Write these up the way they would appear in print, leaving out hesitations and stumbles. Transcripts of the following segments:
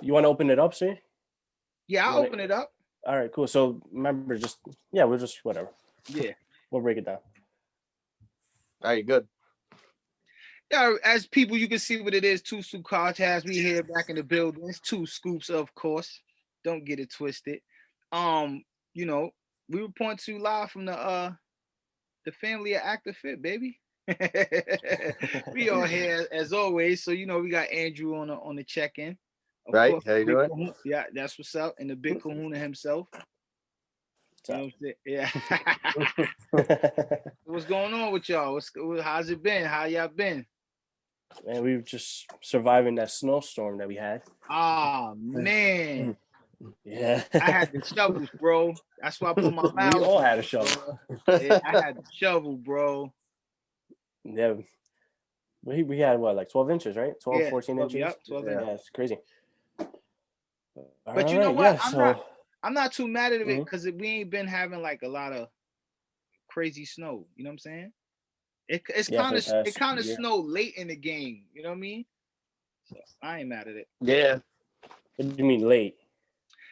You want to open it up, see? Yeah, I'll open it up. All right, cool. So remember, we'll just whatever. Yeah. We'll break it down. All right, good. Yeah, as people, you can see what it is. 2Scoops podcast. We here back in the building. It's 2Scoops, of course. Don't get it twisted. You know, we report to you live from the family of Aktivfit, baby. We are here as always. So you know, we got Andrew on the check-in. Of Right? course, How you doing? Yeah, that's what's up. And the big kahuna himself. You know what I'm saying? Yeah. What's going on with y'all? How's it been? How y'all been? Man, we were just surviving that snowstorm that we had. Ah, man. Yeah. I had the shovels, bro. That's why I put my mouth. We all had a shovel. Yeah, I had the shovel, bro. Yeah. We had what, like 12 inches, right? 12, 14 inches? Yep, 12 inches. Yeah, it's crazy. But you know what? Yeah, I'm not too mad at it because we ain't been having like a lot of crazy snow. You know what I'm saying? It kind of snowed late in the game. You know what I mean? So I ain't mad at it. Yeah. What do you mean late?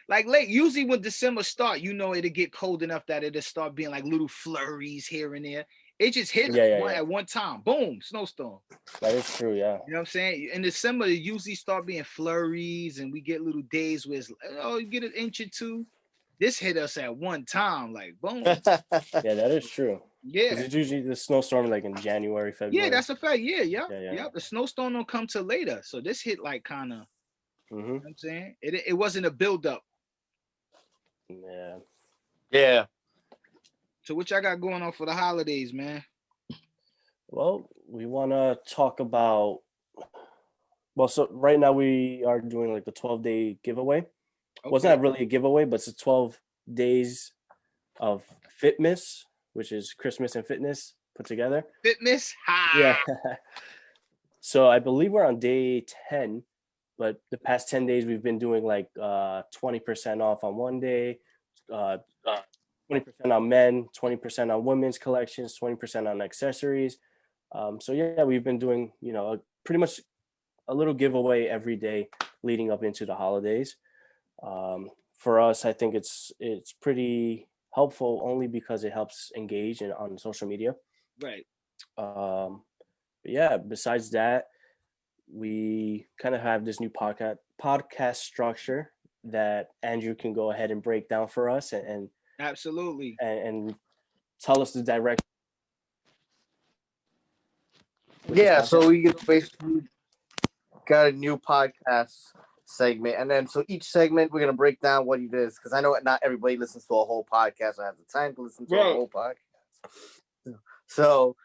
Like late. Usually when December start, you know it'll get cold enough that it'll start being like little flurries here and there. It just hit at one time. Boom, snowstorm. That is true, yeah. You know what I'm saying? In December, it usually start being flurries, and we get little days where it's, you get an inch or two. This hit us at one time, like boom. Yeah, that is true. Yeah. Because it's usually the snowstorm like in January, February. Yeah, that's a fact. Yeah. The snowstorm don't come till later. So this hit like kind of, you know what I'm saying? It wasn't a buildup. Yeah. Yeah. So what y'all got going on for the holidays, man? Well, we want to talk about, so right now we are doing like the 12-day giveaway. Okay. Well, it's not really a giveaway, but it's 12 days of Fitmas, which is Christmas and fitness put together. Fitmas? Ha! Yeah. So I believe we're on day 10, but the past 10 days we've been doing like 20% off on one day, 20% on men, 20% on women's collections, 20% on accessories. So yeah, we've been doing, pretty much a little giveaway every day leading up into the holidays. For us, I think it's pretty helpful only because it helps engage on social media. Right. But yeah, besides that, we kind of have this new podcast structure that Andrew can go ahead and break down for us and absolutely and tell us the direction. Yeah, so we basically got a new podcast segment, and then so each segment we're gonna break down what it is, because I know not everybody listens to a whole podcast or has the time to listen to a whole podcast. So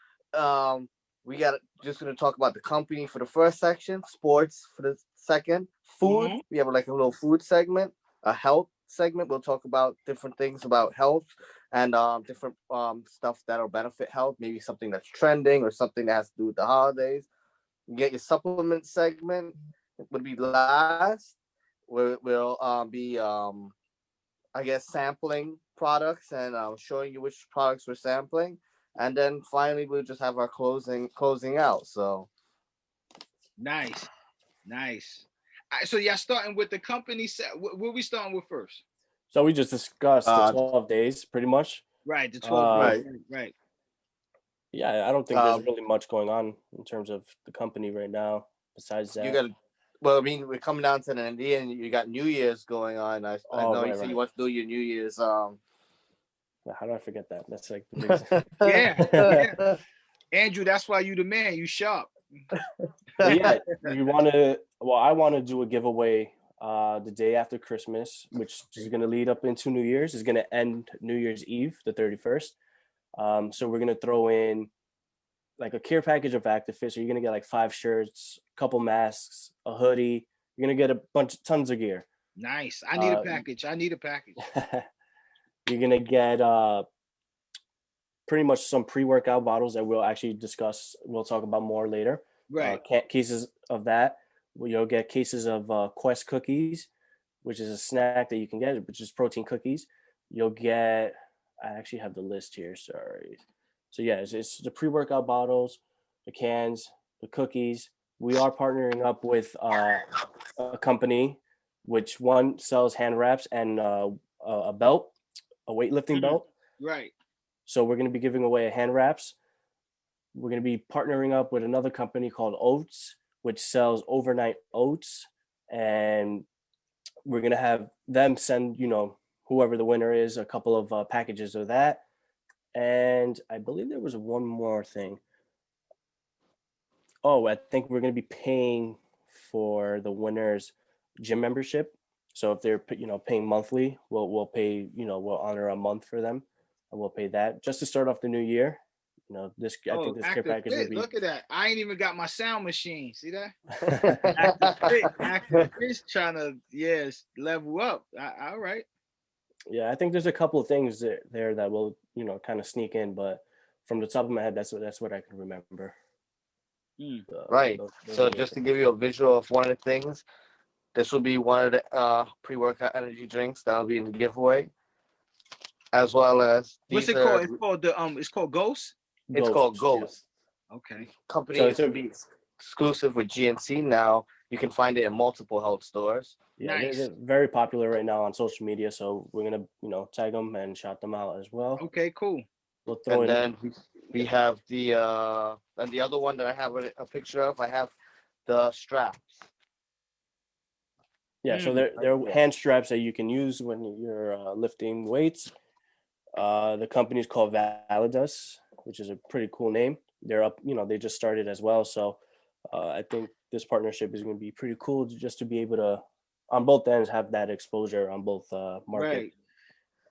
we just gonna talk about the company for the first section, sports for the second, food. We have like a little food segment, a health segment. We'll talk about different things about health and different stuff that'll benefit health, maybe something that's trending or something that has to do with the holidays. You get your supplement segment would be last. We'll be I guess sampling products and showing you which products we're sampling, and then finally we'll just have our closing out. So nice. So y'all starting with the company set. What we starting with first? So we just discussed the 12 days pretty much. Right, the 12 days. Right. Yeah, I don't think there's really much going on in terms of the company right now besides that. We're coming down to the end, and you got New Year's going on. I know you said you want to do your New Year's. How do I forget that? That's like the biggest. Yeah. Andrew, that's why you the man. You sharp. Yeah, I want to do a giveaway the day after Christmas, which is going to lead up into New Year's. It's going to end New Year's Eve, the 31st. So we're going to throw in like a care package of Aktivfit. So you're going to get like 5 shirts, a couple masks, a hoodie. You're going to get tons of gear. Nice. I need a package. You're going to get pretty much some pre-workout bottles that we'll actually discuss. We'll talk about more later. Right. Cases of that. You'll get cases of Quest cookies, which is a snack that you can get, which is protein cookies. You'll get, I actually have the list here, sorry. So yeah, it's the pre-workout bottles, the cans, the cookies. We are partnering up with a company which one sells hand wraps and a belt, a weightlifting belt. Right. So we're going to be giving away a hand wraps. We're going to be partnering up with another company called Oats, which sells overnight oats, and we're going to have them send, whoever the winner is, a couple of packages of that. And I believe there was one more thing. Oh, I think we're going to be paying for the winner's gym membership. So if they're, paying monthly, we'll pay, we'll honor a month for them, and we'll pay that just to start off the new year. I think this care package will Aktivfit, be. look at that. I ain't even got my sound machine. See that? Yeah, Aktivfit trying to, level up. All right. I think there's a couple of things there that will, kind of sneak in, but from the top of my head, that's what I can remember. Right. Those So are the just to things. give you a visual of one of the things, this will be one of the pre-workout energy drinks that will be in the giveaway, as well as What's these it are. called? It's called Ghost. It's called Ghosts, yeah. Ghost. Okay. Company So is to be exclusive with GNC now. You can find it in multiple health stores. Yeah, Nice. they're very popular right now on social media. So we're gonna, tag them and shout them out as well. Okay, cool. We'll throw And in. then we have the and the other one that I have a picture of. I have the straps. Yeah, so Mm. they're hand straps that you can use when you're lifting weights. The company is called Validus, which is a pretty cool name. They're up, they just started as well. So I think this partnership is going to be pretty cool just to be able to, on both ends, have that exposure on both market.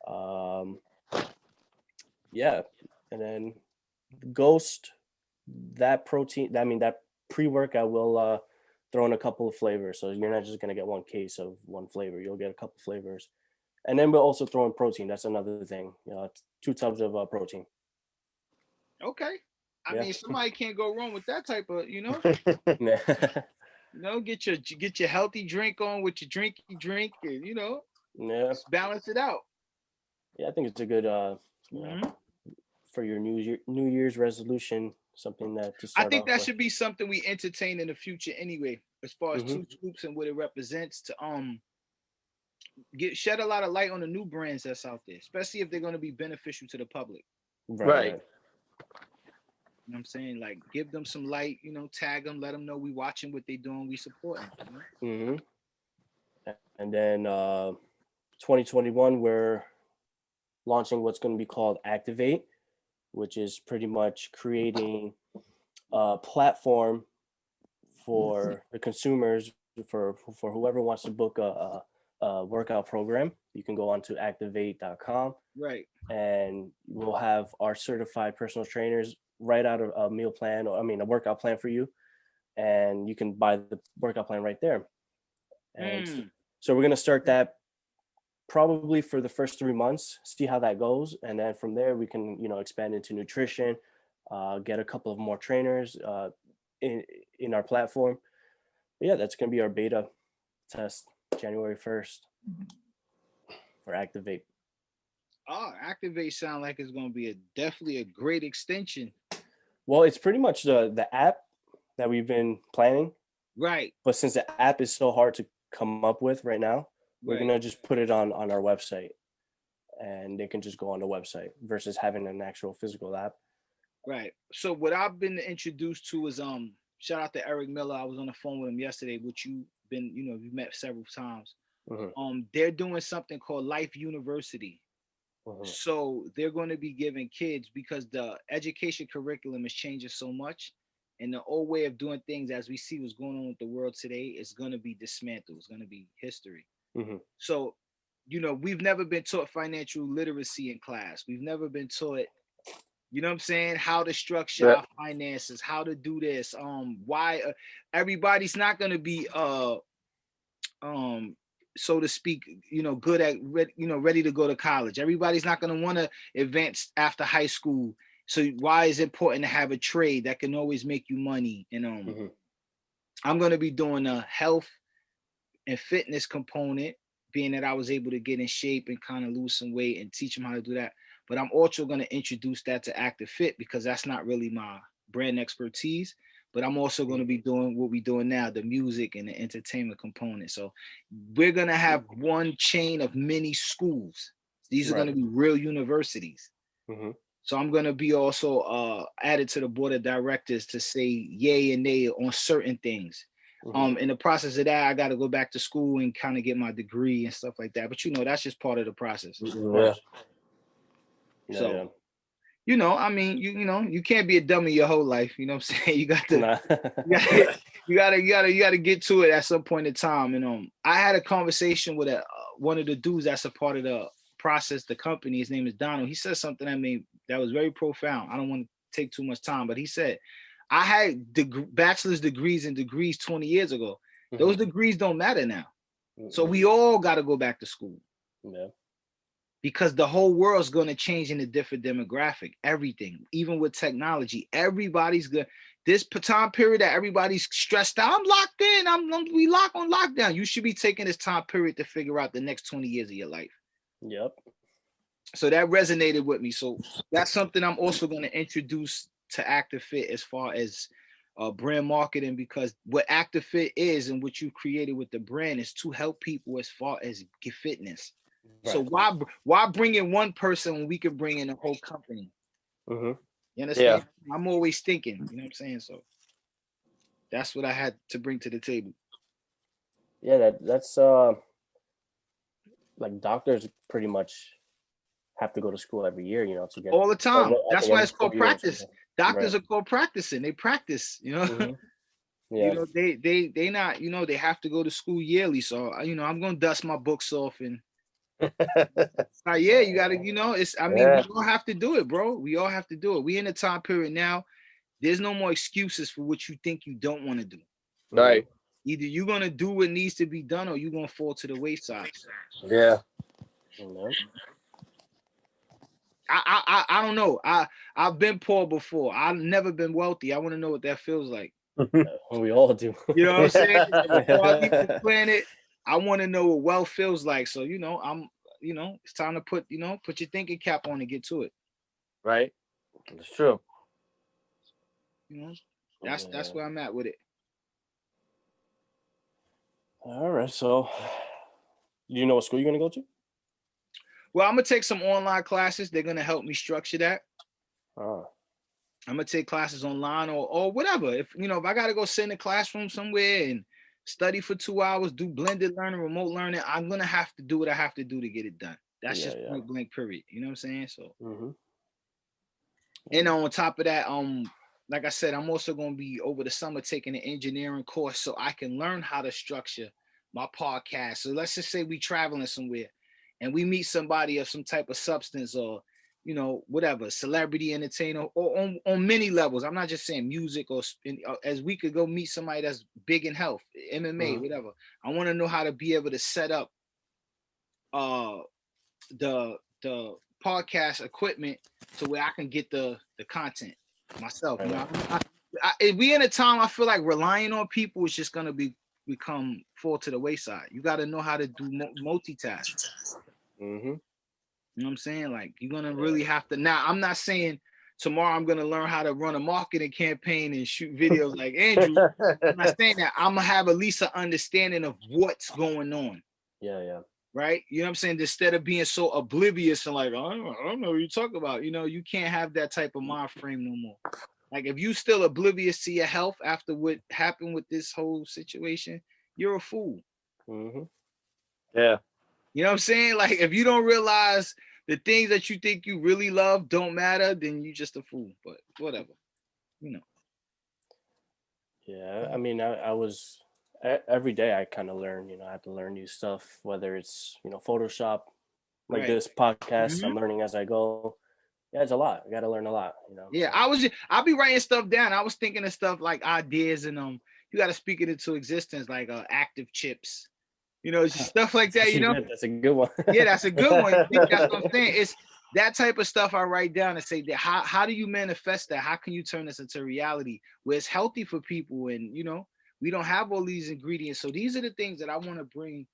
Right. Yeah, and then Ghost, that protein, that pre-workout will throw in a couple of flavors. So you're not just going to get one case of one flavor. You'll get a couple flavors. And then we'll also throw in protein. That's another thing. 2 tubs of protein. Okay. I Yeah. mean, somebody can't go wrong with that type of, Yeah. get your healthy drink on with your drinky drink, and Yeah. just balance it out. Yeah, I think it's a good for your New Year's resolution, something that to I start think off that with. should be something we entertain in the future anyway, as far as 2Scoops and what it represents to shed a lot of light on the new brands that's out there, especially if they're going to be beneficial to the public. Right. You know what I'm saying? Like, give them some light, tag them, let them know we watching what they doing, we supporting. And then 2021, we're launching what's going to be called Activate, which is pretty much creating a platform for the consumers, for whoever wants to book a workout program. You can go onto activate.com. Right. And we'll have our certified personal trainers write out a meal plan, or a workout plan for you, and you can buy the workout plan right there. And so we're going to start that probably for the first 3 months, see how that goes, and then from there we can expand into nutrition, get a couple of more trainers in our platform. But yeah, that's going to be our beta test January 1st for Activate. Oh, Activate sound like it's going to be definitely a great extension. Well, it's pretty much the app that we've been planning. Right. But since the app is so hard to come up with right now, we're going to just put it on our website, and they can just go on the website versus having an actual physical app. Right. So what I've been introduced to is shout out to Eric Miller. I was on the phone with him yesterday, which you've been, you've met several times. They're doing something called Life University. So they're going to be giving kids, because the education curriculum is changing so much, and the old way of doing things, as we see what's going on with the world today, is going to be dismantled. It's going to be history. So, we've never been taught financial literacy in class. We've never been taught, you know what I'm saying, how to structure our finances, how to do this. Why everybody's not going to be so to speak, good at, ready to go to college. Everybody's not going to want to advance after high school. So why is it important to have a trade that can always make you money? And I'm going to be doing a health and fitness component, being that I was able to get in shape and kind of lose some weight and teach them how to do that. But I'm also going to introduce that to Aktivfit, because that's not really my brand expertise. but I'm also going to be doing what we're doing now, the music and the entertainment component. So we're going to have one chain of many schools. These are going to be real universities. Mm-hmm. So I'm going to be also added to the board of directors to say yay and nay on certain things. Mm-hmm. In the process of that, I got to go back to school and kind of get my degree and stuff like that. But that's just part of the process. Yeah. So, I mean, you can't be a dummy your whole life. You know what I'm saying? You got to, you gotta get to it at some point in time. And I had a conversation with one of the dudes that's a part of the process, the company. His name is Donald. He said something that was very profound. I don't want to take too much time, but he said, I had bachelor's degrees and degrees 20 years ago. Mm-hmm. Those degrees don't matter now. Mm-hmm. So we all got to go back to school. Yeah. Because the whole world's going to change in a different demographic. Everything, even with technology, everybody's good. This time period that everybody's stressed out, I'm locked in. We lock on lockdown. You should be taking this time period to figure out the next 20 years of your life. Yep. So that resonated with me. So that's something I'm also going to introduce to Aktivfit as far as brand marketing, because what Aktivfit is and what you created with the brand is to help people as far as fitness. Right. So why bring in one person when we could bring in a whole company? Mm-hmm. You understand? Yeah. I'm always thinking, you know what I'm saying? So that's what I had to bring to the table. Yeah, that's like doctors pretty much have to go to school every year, to get all the time. That's why it's called practice. Doctors are called practicing. They practice, Mm-hmm. Yeah. They not, they have to go to school yearly. So I'm gonna dust my books off and you gotta, we all have to do it, bro. We all have to do it. We in a time period now. There's no more excuses for what you think you don't want to do. Right. Either you're gonna do what needs to be done, or you're gonna fall to the wayside. Yeah. I don't know. I've been poor before. I've never been wealthy. I want to know what that feels like. We all do. You know what I'm saying? Before I leave the planet, I want to know what wealth feels like. So it's time to put your thinking cap on and get to it. Right. It's true. That's where I'm at with it. All right. So, do you know what school you're gonna go to? Well, I'm gonna take some online classes. They're gonna help me structure that. Oh. I'm gonna take classes online or whatever. If I gotta go sit in a classroom somewhere and study for 2 hours, do blended learning, remote learning, I'm gonna have to do what I have to do to get it done. That's just point blank period. You know what I'm saying? So, and on top of that, like I said, I'm also gonna be over the summer taking an engineering course so I can learn how to structure my podcast. So let's just say we traveling somewhere and we meet somebody of some type of substance or whatever, celebrity entertainer, or on many levels. I'm not just saying music or as we could go meet somebody that's big in health, MMA, whatever. I want to know how to be able to set up the podcast equipment to where I can get the content myself. We in a time I feel like relying on people is just gonna become fall to the wayside. You got to know how to do multitask. Mm-hmm. You know what I'm saying? Like you're gonna really have to. Now, I'm not saying tomorrow I'm gonna learn how to run a marketing campaign and shoot videos like Andrew. I'm not saying that. I'm gonna have at least an understanding of what's going on. Yeah. Right? You know what I'm saying? Instead of being so oblivious and like, I don't know what you talk about. You can't have that type of mind frame no more. Like if you still oblivious to your health after what happened with this whole situation, you're a fool. Mm-hmm. Yeah. You know what I'm saying? Like if you don't realize the things that you think you really love don't matter, then you just a fool. But whatever, Yeah, I mean, I was every day I kind of learn. I have to learn new stuff, whether it's Photoshop, like this podcast. I'm learning as I go. Yeah, it's a lot. I got to learn a lot. Yeah, I'll be writing stuff down. I was thinking of stuff like ideas and you got to speak it into existence, like active chips. Just stuff like that. That's a good one. Yeah, that's a good one. That's what I'm saying. It's that type of stuff I write down and say that how do you manifest that? How can you turn this into reality where it's healthy for people? And we don't have all these ingredients. So these are the things that I want to bring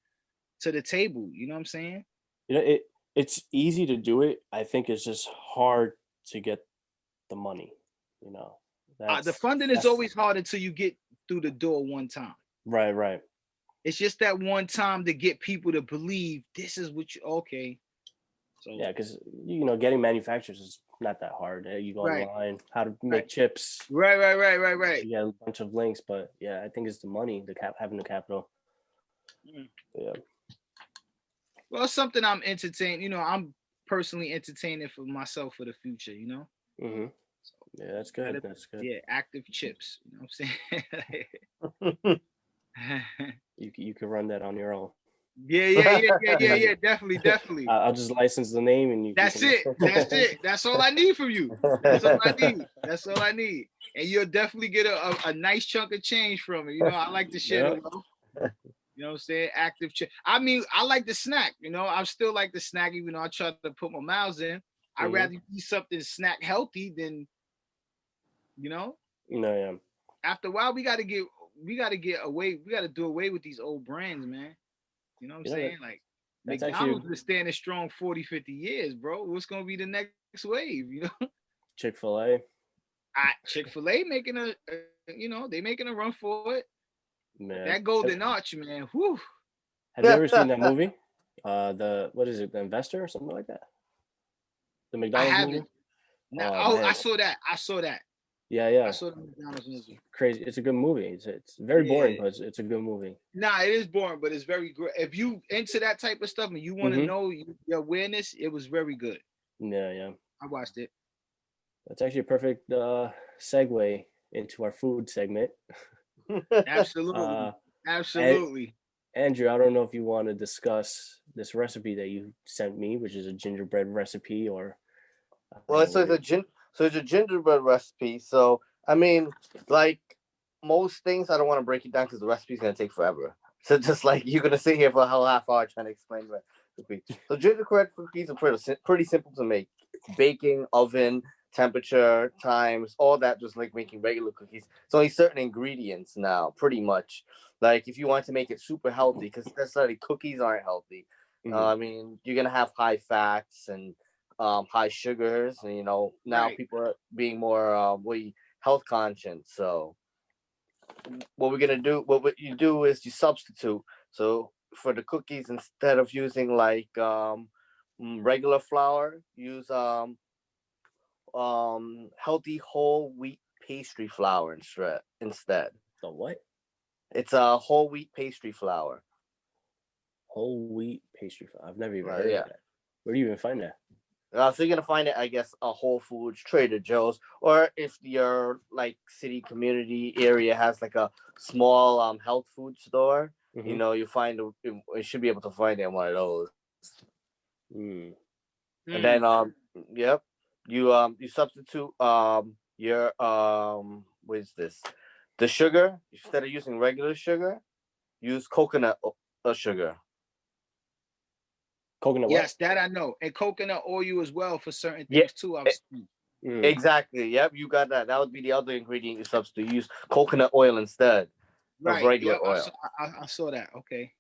to the table. You know what I'm saying? It's easy to do it. I think it's just hard to get the money. The funding is always hard until you get through the door one time. Right. It's just that one time to get people to believe this is what you okay. So yeah, because getting manufacturers is not that hard. You go online, how to make chips. Right. You get a bunch of links, but yeah, I think it's the money, having the capital. Yeah. Well, it's something I'm entertaining. I'm personally entertaining for myself for the future. Mm-hmm. So, yeah, that's good. That's good. Yeah, active chips. You know what I'm saying? you can run that on your own. Yeah. Definitely. I'll just license the name and you. That's it. That's all I need from you. That's all I need. And you'll definitely get a nice chunk of change from it. I like to share the wealth. You know what I'm saying? Active chip. I mean, I like the snack. I still like the snack, even though I try to put my miles in. I'd rather eat something snack healthy than, No, yeah. After a while, we gotta get away. We gotta do away with these old brands, man. You know what I'm saying? Like McDonald's been standing strong 40, 50 years, bro. What's gonna be the next wave? Chick-fil-A. Chick-fil-A making they making a run for it. Man. That golden arch, man. Whew. Have you ever seen that movie? What is it? The Investor or something like that? The McDonald's movie? No, I saw that. Yeah. I saw the McDonald's movie. Crazy. It's a good movie. It's very boring, but it's a good movie. Nah, it is boring, but it's very good. If you into that type of stuff and you want to know your awareness, it was very good. Yeah. I watched it. That's actually a perfect segue into our food segment. Absolutely. Andrew, I don't know if you want to discuss this recipe that you sent me, which is a gingerbread recipe, or. It's a gingerbread recipe. So I mean, like most things, I don't want to break it down because the recipe's gonna take forever. So just like you're gonna sit here for a whole half hour trying to explain the recipe. So gingerbread cookies are pretty simple to make. Baking, oven, temperature, times, all that, just like making regular cookies. It's only certain ingredients now, pretty much. Like if you want to make it super healthy, because necessarily cookies aren't healthy. I mean, you're gonna have high fats and high sugars, and now people are being more health conscious. So what you do is you substitute. So for the cookies, instead of using like regular flour, use healthy whole wheat pastry flour instead. The what? It's a whole wheat pastry flour. Whole wheat pastry flour. I've never even heard of that. Where do you even find that? So you're gonna find it, I guess, a Whole Foods, Trader Joe's, or if your like city community area has like a small health food store, you find you should be able to find it in one of those. And then you substitute your what is this? The sugar, instead of using regular sugar, use coconut sugar. Coconut. Yes, that I know, and coconut oil as well for certain things too. I've seen. Exactly. Yep, you got that. That would be the other ingredient you substitute. Use coconut oil instead of regular oil. I saw that. Okay.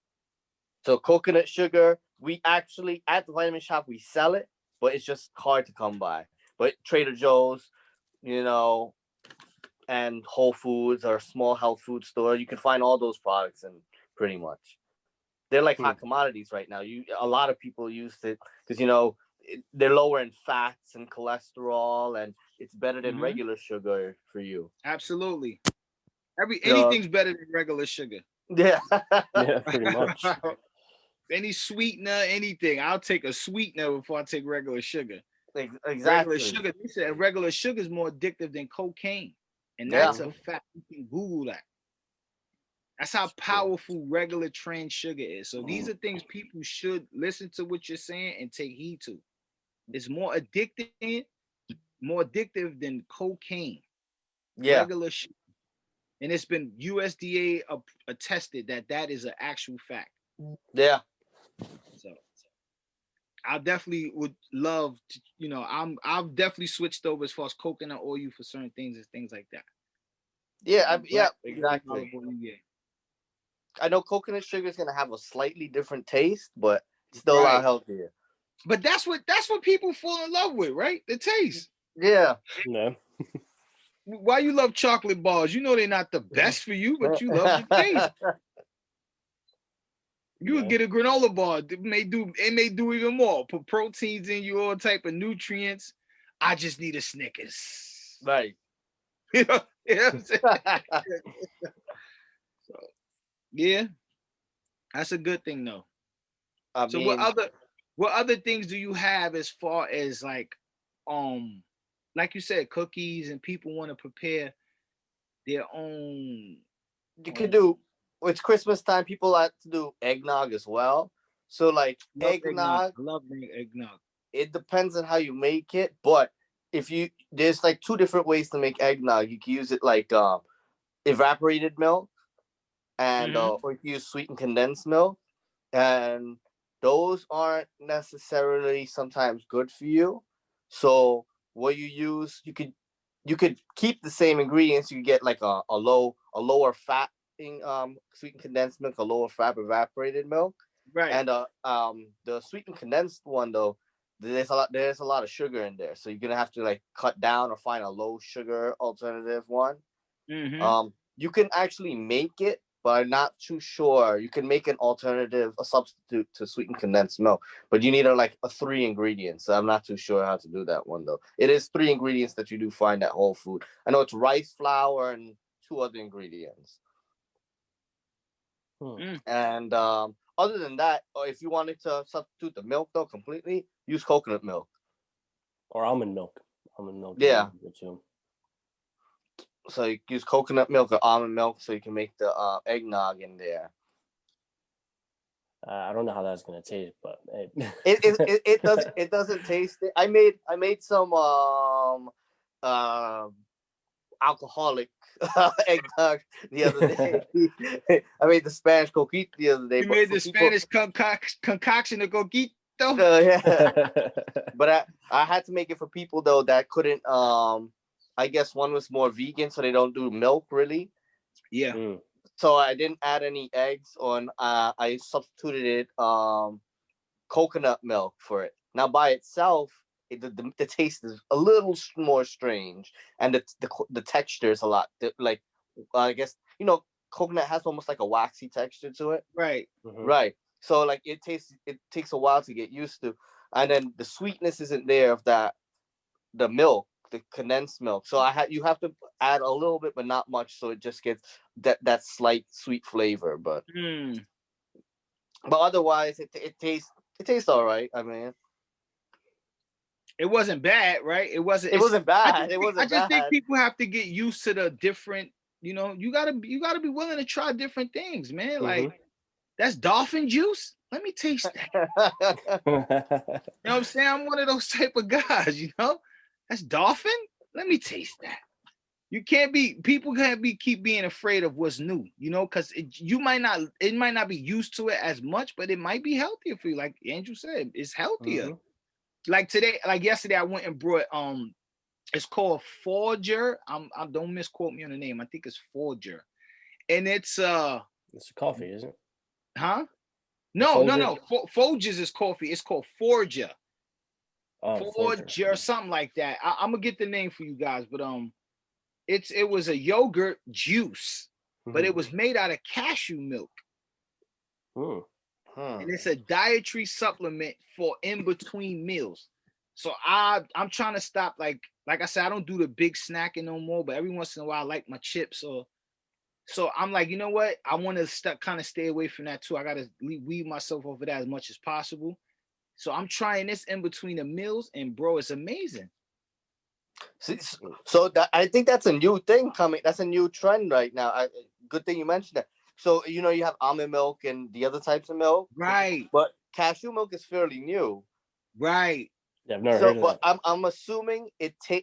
So coconut sugar, we actually at the vitamin shop we sell it, but it's just hard to come by. But Trader Joe's, and Whole Foods or small health food store, you can find all those products and pretty much. They're like hot commodities right now. A lot of people use it because they're lower in fats and cholesterol, and it's better than regular sugar for you. Absolutely. Anything's better than regular sugar. Yeah. Yeah, pretty much. Any sweetener, anything. I'll take a sweetener before I take regular sugar. Exactly. Regular sugar. They said regular sugar is more addictive than cocaine, and that's a fact. You can Google that. That's how powerful regular trans sugar is. So these are things people should listen to what you're saying and take heed to. It's more addictive than cocaine. Yeah. Regular sugar. And it's been USDA attested that is an actual fact. Yeah. So I definitely would love to, I've definitely switched over as far as coconut oil for certain things and things like that. Yeah, exactly. I know coconut sugar is gonna have a slightly different taste, but still a lot healthier. But that's what people fall in love with, right? The taste. Yeah. No. why you love chocolate bars? You know they're not the best for you, but you love the taste. You would get a granola bar. It may do even more. Put proteins in you, all type of nutrients. I just need a Snickers. Right. You know what I'm saying? So, yeah, that's a good thing though. So what other things do you have as far as like you said, cookies, and people want to prepare their own? You could do, it's Christmas time, people like to do eggnog as well. So like eggnog. I love eggnog. It depends on how you make it, but there's like two different ways to make eggnog. You can use it like evaporated milk, and or you can use sweetened condensed milk, and those aren't necessarily sometimes good for you. So what you use, you could keep the same ingredients. You could get like a lower fat sweetened condensed milk, a lower fat evaporated milk, right? And the sweetened condensed one though, there's a lot of sugar in there, so you're gonna have to like cut down or find a low sugar alternative one. You can actually make it, but I'm not too sure. You can make an alternative, a substitute to sweetened condensed milk, but you need like a 3 ingredients. So I'm not too sure how to do that one though. It is 3 ingredients that you do find at Whole Food. I know it's rice flour and 2 other ingredients. And other than that, or if you wanted to substitute the milk though completely, use coconut milk or almond milk. Yeah. So you use coconut milk or almond milk, so you can make the eggnog in there. I don't know how that's gonna taste, but it doesn't taste it. I made some alcoholic eggnog the other day. I made the Spanish coquito the other day. You made the Spanish concoction of coquito. Yeah. But I had to make it for people though that couldn't. I guess one was more vegan, so they don't do milk really. Yeah. So I didn't add any eggs on. I substituted it coconut milk for it. Now by itself, the taste is a little more strange, and the texture is a lot like I guess coconut has almost like a waxy texture to it. Right. Right. So like it takes a while to get used to, and then the sweetness isn't there of the milk, the condensed milk. So you have to add a little bit, but not much, so it just gets that slight sweet flavor. But otherwise, it tastes all right. I mean, it wasn't bad, right? It wasn't bad. I just think people have to get used to the different. You gotta be willing to try different things, man. Like that's dolphin juice. Let me taste that. You know what I'm saying? I'm one of those type of guys. That's dolphin. Let me taste that. People can't keep being afraid of what's new, because it might not be used to it as much, but it might be healthier for you. Like Andrew said, it's healthier. Like yesterday, I went and brought it's called Folger. I don't misquote me on the name. I think it's Folger, and it's a coffee, isn't it? Huh? No. Folgers is coffee. It's called Forger. Forger, something like that. I'm gonna get the name for you guys, but it was a yogurt juice, but it was made out of cashew milk. And it's a dietary supplement for in between meals. So I'm trying to stop, like I said, I don't do the big snacking no more, but every once in a while I like my chips. So I'm like, you know what? I want to kind of stay away from that too. I gotta weed myself over that as much as possible. So I'm trying this in between the meals, and bro, it's amazing. So I think that's a new thing coming. That's a new trend right now. Good thing you mentioned that. So you have almond milk and the other types of milk, right? But cashew milk is fairly new, right? Yeah, I've never heard of that. But I'm assuming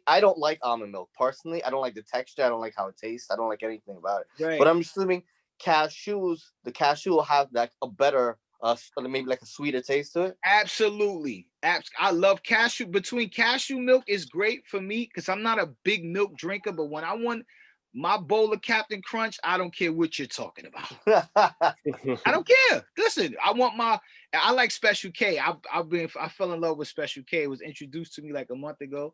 I don't like almond milk personally. I don't like the texture. I don't like how it tastes. I don't like anything about it. Right. But I'm assuming the cashew will have like a better, maybe like a sweeter taste to it. Absolutely. I love cashew. Between cashew milk is great for me because I'm not a big milk drinker, but when I want my bowl of Captain Crunch, I don't care what you're talking about. I don't care. Listen, I like Special K. I fell in love with Special K. It was introduced to me like a month ago.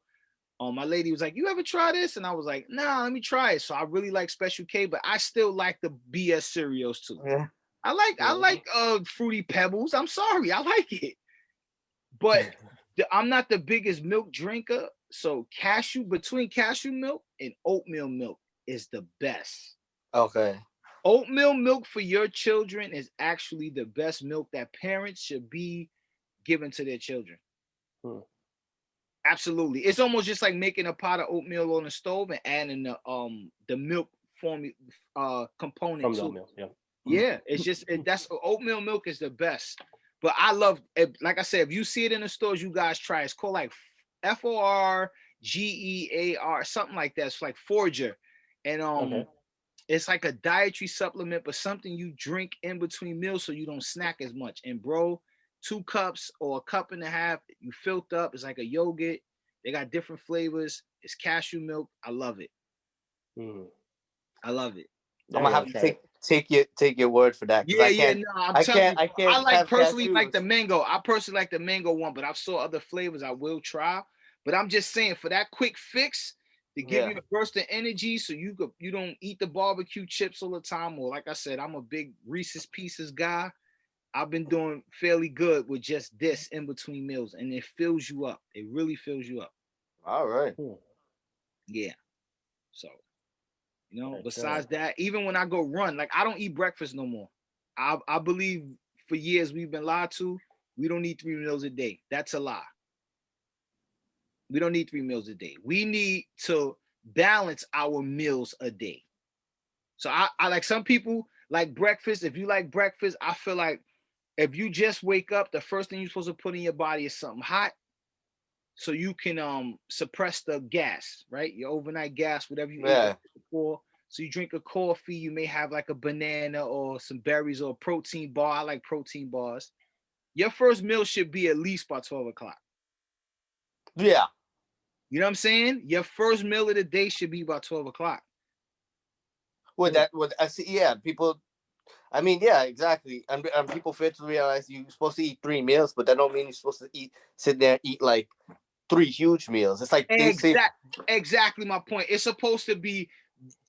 My lady was like, "You ever try this?" And I was like, "Nah, let me try it." So I really like Special K, but I still like the BS cereals too. Yeah. I like Fruity Pebbles. I'm sorry, I like it, but I'm not the biggest milk drinker. So between cashew milk and oatmeal milk is the best. Okay. Oatmeal milk for your children is actually the best milk that parents should be giving to their children. Absolutely. It's almost just like making a pot of oatmeal on the stove and adding the milk component From to the it. milk, yeah. Yeah, it's just that's oatmeal milk is the best. But I love it. Like I said, if you see it in the stores, you guys try. It's called like FORGEAR, something like that. It's like Forger, and Okay. it's like a dietary supplement, but something you drink in between meals so you don't snack as much. And bro, 2 cups or a cup and a half, you filled up. It's like a yogurt. They got different flavors. It's cashew milk. I love it. I love it. I'm gonna have to take your word for that. Yeah. No, I'm telling you. I like personally cashews. like the mango. I personally like the mango one, but I've saw other flavors I will try. But I'm just saying for that quick fix to give you the burst of energy, so you don't eat the barbecue chips all the time. Or like I said, I'm a big Reese's Pieces guy. I've been doing fairly good with just this in between meals, and it fills you up. It really fills you up. All right. Yeah. So, besides that, even when I go run, like I don't eat breakfast no more. I believe for years we've been lied to. We don't need 3 meals a day. That's a lie. We don't need 3 meals a day. We need to balance our meals a day. So I like some people like breakfast. If you like breakfast, I feel like if you just wake up, the first thing you're supposed to put in your body is something hot so you can suppress the gas, right? Your overnight gas, whatever you ate before. So you drink a coffee, you may have like a banana or some berries or a protein bar. I like protein bars. Your first meal should be at least by 12 o'clock. Yeah. You know what I'm saying? Your first meal of the day should be by 12 o'clock. I see. Yeah, people. I mean, yeah, exactly. And people fail to realize you're supposed to eat 3 meals, but that don't mean you're supposed to sit there and eat like 3 huge meals. It's like exactly my point. It's supposed to be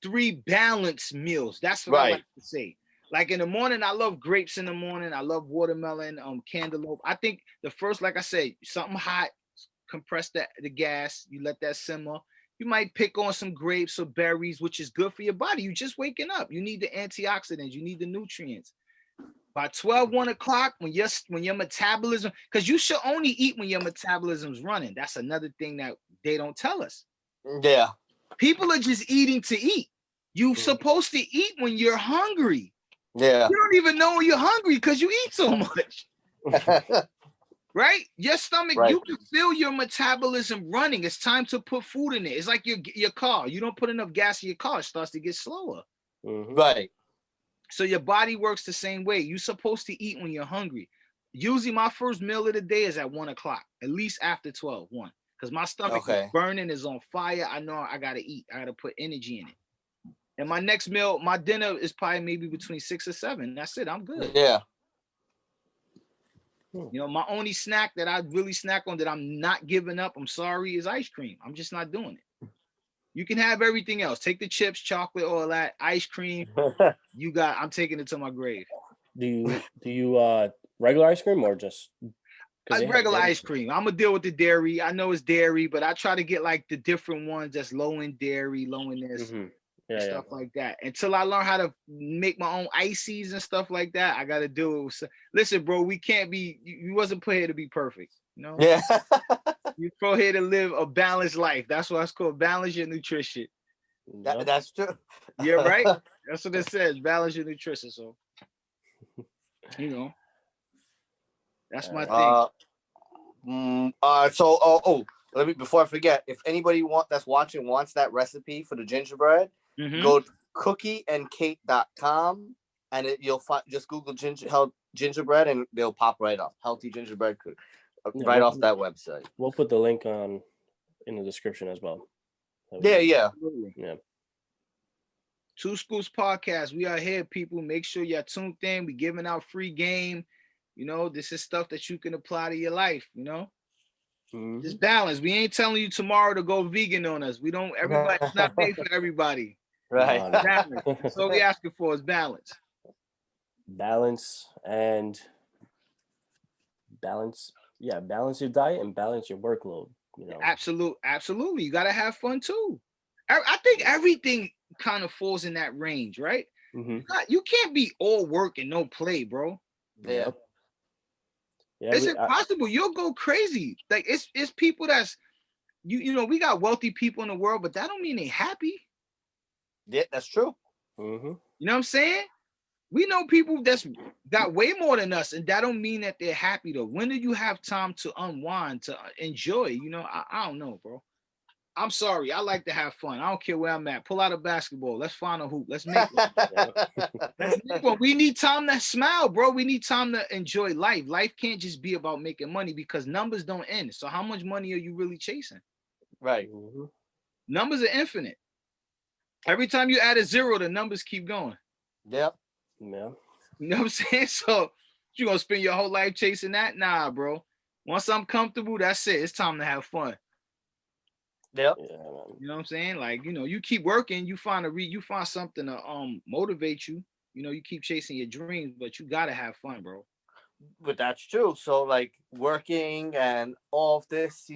3 balanced meals. That's what I like to say. Like in the morning, I love grapes in the morning. I love watermelon, cantaloupe. I think the first, like I said, something hot, compress the gas. You let that simmer. You might pick on some grapes or berries, which is good for your body. You just waking up. You need the antioxidants. You need the nutrients. By 12, 1 o'clock, when your metabolism, because you should only eat when your metabolism's running. That's another thing that they don't tell us. Yeah. People are just eating to eat. You're supposed to eat when you're hungry. Yeah. You don't even know when you're hungry because you eat so much. Right? Your stomach, you can feel your metabolism running. It's time to put food in it. It's like your car. You don't put enough gas in your car, it starts to get slower. Right. So your body works the same way. You're supposed to eat when you're hungry. Usually my first meal of the day is at 1 o'clock, at least after 12, 1. Because my stomach is burning, is on fire. I know I got to eat. I got to put energy in it. And my next meal, my dinner is probably maybe between 6 or 7. That's it. I'm good. Yeah. My only snack that I really snack on that I'm not giving up, I'm sorry, is ice cream. I'm just not doing it. You can have everything else. Take the chips, chocolate, all that, ice cream. I'm taking it to my grave. Do you regular ice cream or just regular ice cream? I'm gonna deal with the dairy. I know it's dairy, but I try to get like the different ones that's low in dairy, low in this, stuff like that. Until I learn how to make my own ices and stuff like that, I gotta do it. Listen, bro, we can't be. You wasn't put here to be perfect. Yeah. You put here to live a balanced life. That's why it's called balance your nutrition. That's true. Yeah, right. That's what it says. Balance your nutrition. So, that's my thing. Let me, before I forget, if anybody that's watching wants that recipe for the gingerbread, go to cookieandcake.com and you'll find, just Google gingerbread and they'll pop right up. Healthy gingerbread off that website. We'll put the link in the description as well. Yeah. 2Scoops podcast. We are here, people. Make sure you're tuned in. We're giving out free game. This is stuff that you can apply to your life, Mhm. Just balance. We ain't telling you tomorrow to go vegan on us. We don't. Everybody's not made for everybody. Right. No, no. Balance. That's all we asking for is balance. Balance and balance. Yeah, balance your diet and balance your workload. You know. Absolutely. You gotta have fun too. I think everything kind of falls in that range, right? Mm-hmm. You can't be all work and no play, bro. Yeah. Yep. Yeah, It's impossible. You'll go crazy. Like it's people that's you know, we got wealthy people in the world, but that don't mean they happy. Yeah, that's true. Mm-hmm. You know what I'm saying? We know people that's got way more than us, and that don't mean that they're happy though. When do you have time to unwind, to enjoy? You know, I don't know, bro. I'm sorry. I like to have fun. I don't care where I'm at. Pull out a basketball. Let's find a hoop. Let's make one. Let's make one. We need time to smile, bro. We need time to enjoy life. Life can't just be about making money because numbers don't end. So how much money are you really chasing? Right. Mm-hmm. Numbers are infinite. Every time you add a zero, the numbers keep going. Yep. Yeah. You know what I'm saying? So you gonna spend your whole life chasing that? Nah, bro. Once I'm comfortable, that's it. It's time to have fun. Yep. Yeah, man. You know what I'm saying? Like, you know, you keep working, you find something to motivate you. You know, you keep chasing your dreams, but you gotta have fun, bro. But that's true. So like working and all of this,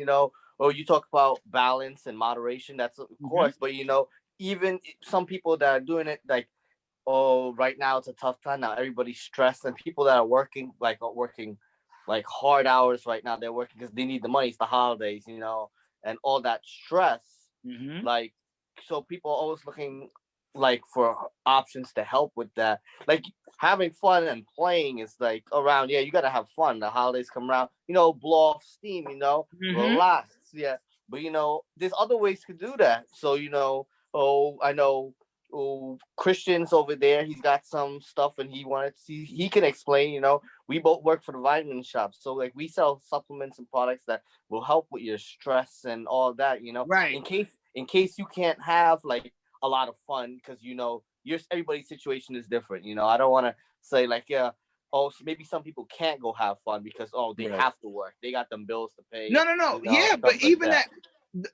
or you talk about balance and moderation, that's of course, but even some people that are doing it like, oh, right now it's a tough time. Now everybody's stressed, and people that are working like hard hours right now, they're working because they need the money. It's the holidays, and all that stress. Mm-hmm. Like, so people are always looking like for options to help with that. Like having fun and playing is like around. Yeah, you gotta have fun. The holidays come around, blow off steam. Relax. Yeah, but there's other ways to do that. So oh, I know. Oh, Christian's over there. He's got some stuff, and he can explain. We both work for the vitamin shop, so like we sell supplements and products that will help with your stress and all that. Right. In case you can't have like a lot of fun, because everybody's situation is different. I don't want to say like, yeah, oh, so maybe some people can't go have fun because they have to work, they got them bills to pay. No. Yeah, but like even that,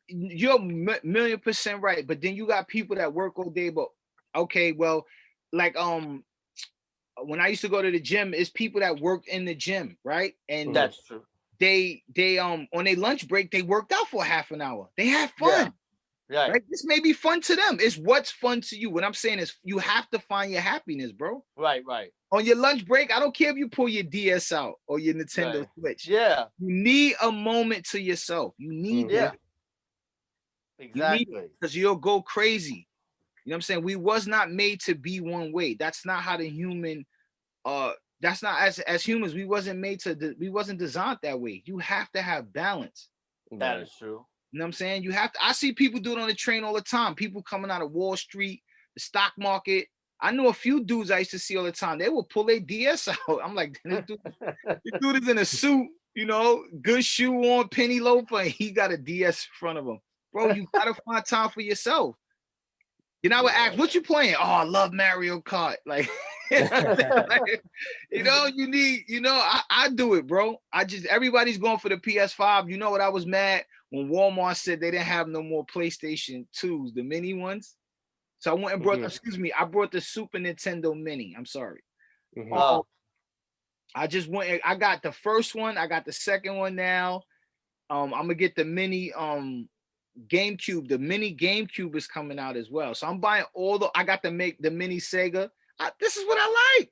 you're 1,000,000% right. But then you got people that work all day. But okay, well, like when I used to go to the gym, it's people that work in the gym, right? And that's true. They on their lunch break, they worked out for half an hour. They have fun. Yeah. Right. This may be fun to them. It's what's fun to you. What I'm saying is you have to find your happiness, bro. Right. On your lunch break, I don't care if you pull your DS out or your Nintendo Switch. Yeah. You need a moment to yourself. You need that. Exactly. Because you'll go crazy. You know what I'm saying? We was not made to be one way. That's not how the human that's not as humans, we wasn't designed that way. You have to have balance. That is true. You know what I'm saying? You have to. I see people do it on the train all the time. People coming out of Wall Street, the stock market. I know a few dudes I used to see all the time. They will pull their DS out. I'm like, this dude is in a suit, good shoe on, penny loafer, and he got a DS in front of him. Bro, you gotta find time for yourself. I would ask, what you playing? Oh, I love Mario Kart. Like, you need, I do it, bro. Everybody's going for the PS5. You know what? I was mad when Walmart said they didn't have no more PlayStation 2s, the mini ones. So I went and brought, I brought the Super Nintendo Mini. I'm sorry. I just went, I got the first one. I got the second one now. I'm going to get the mini, GameCube. The mini GameCube is coming out as well. So I'm buying I got to make the mini Sega. This is what I like.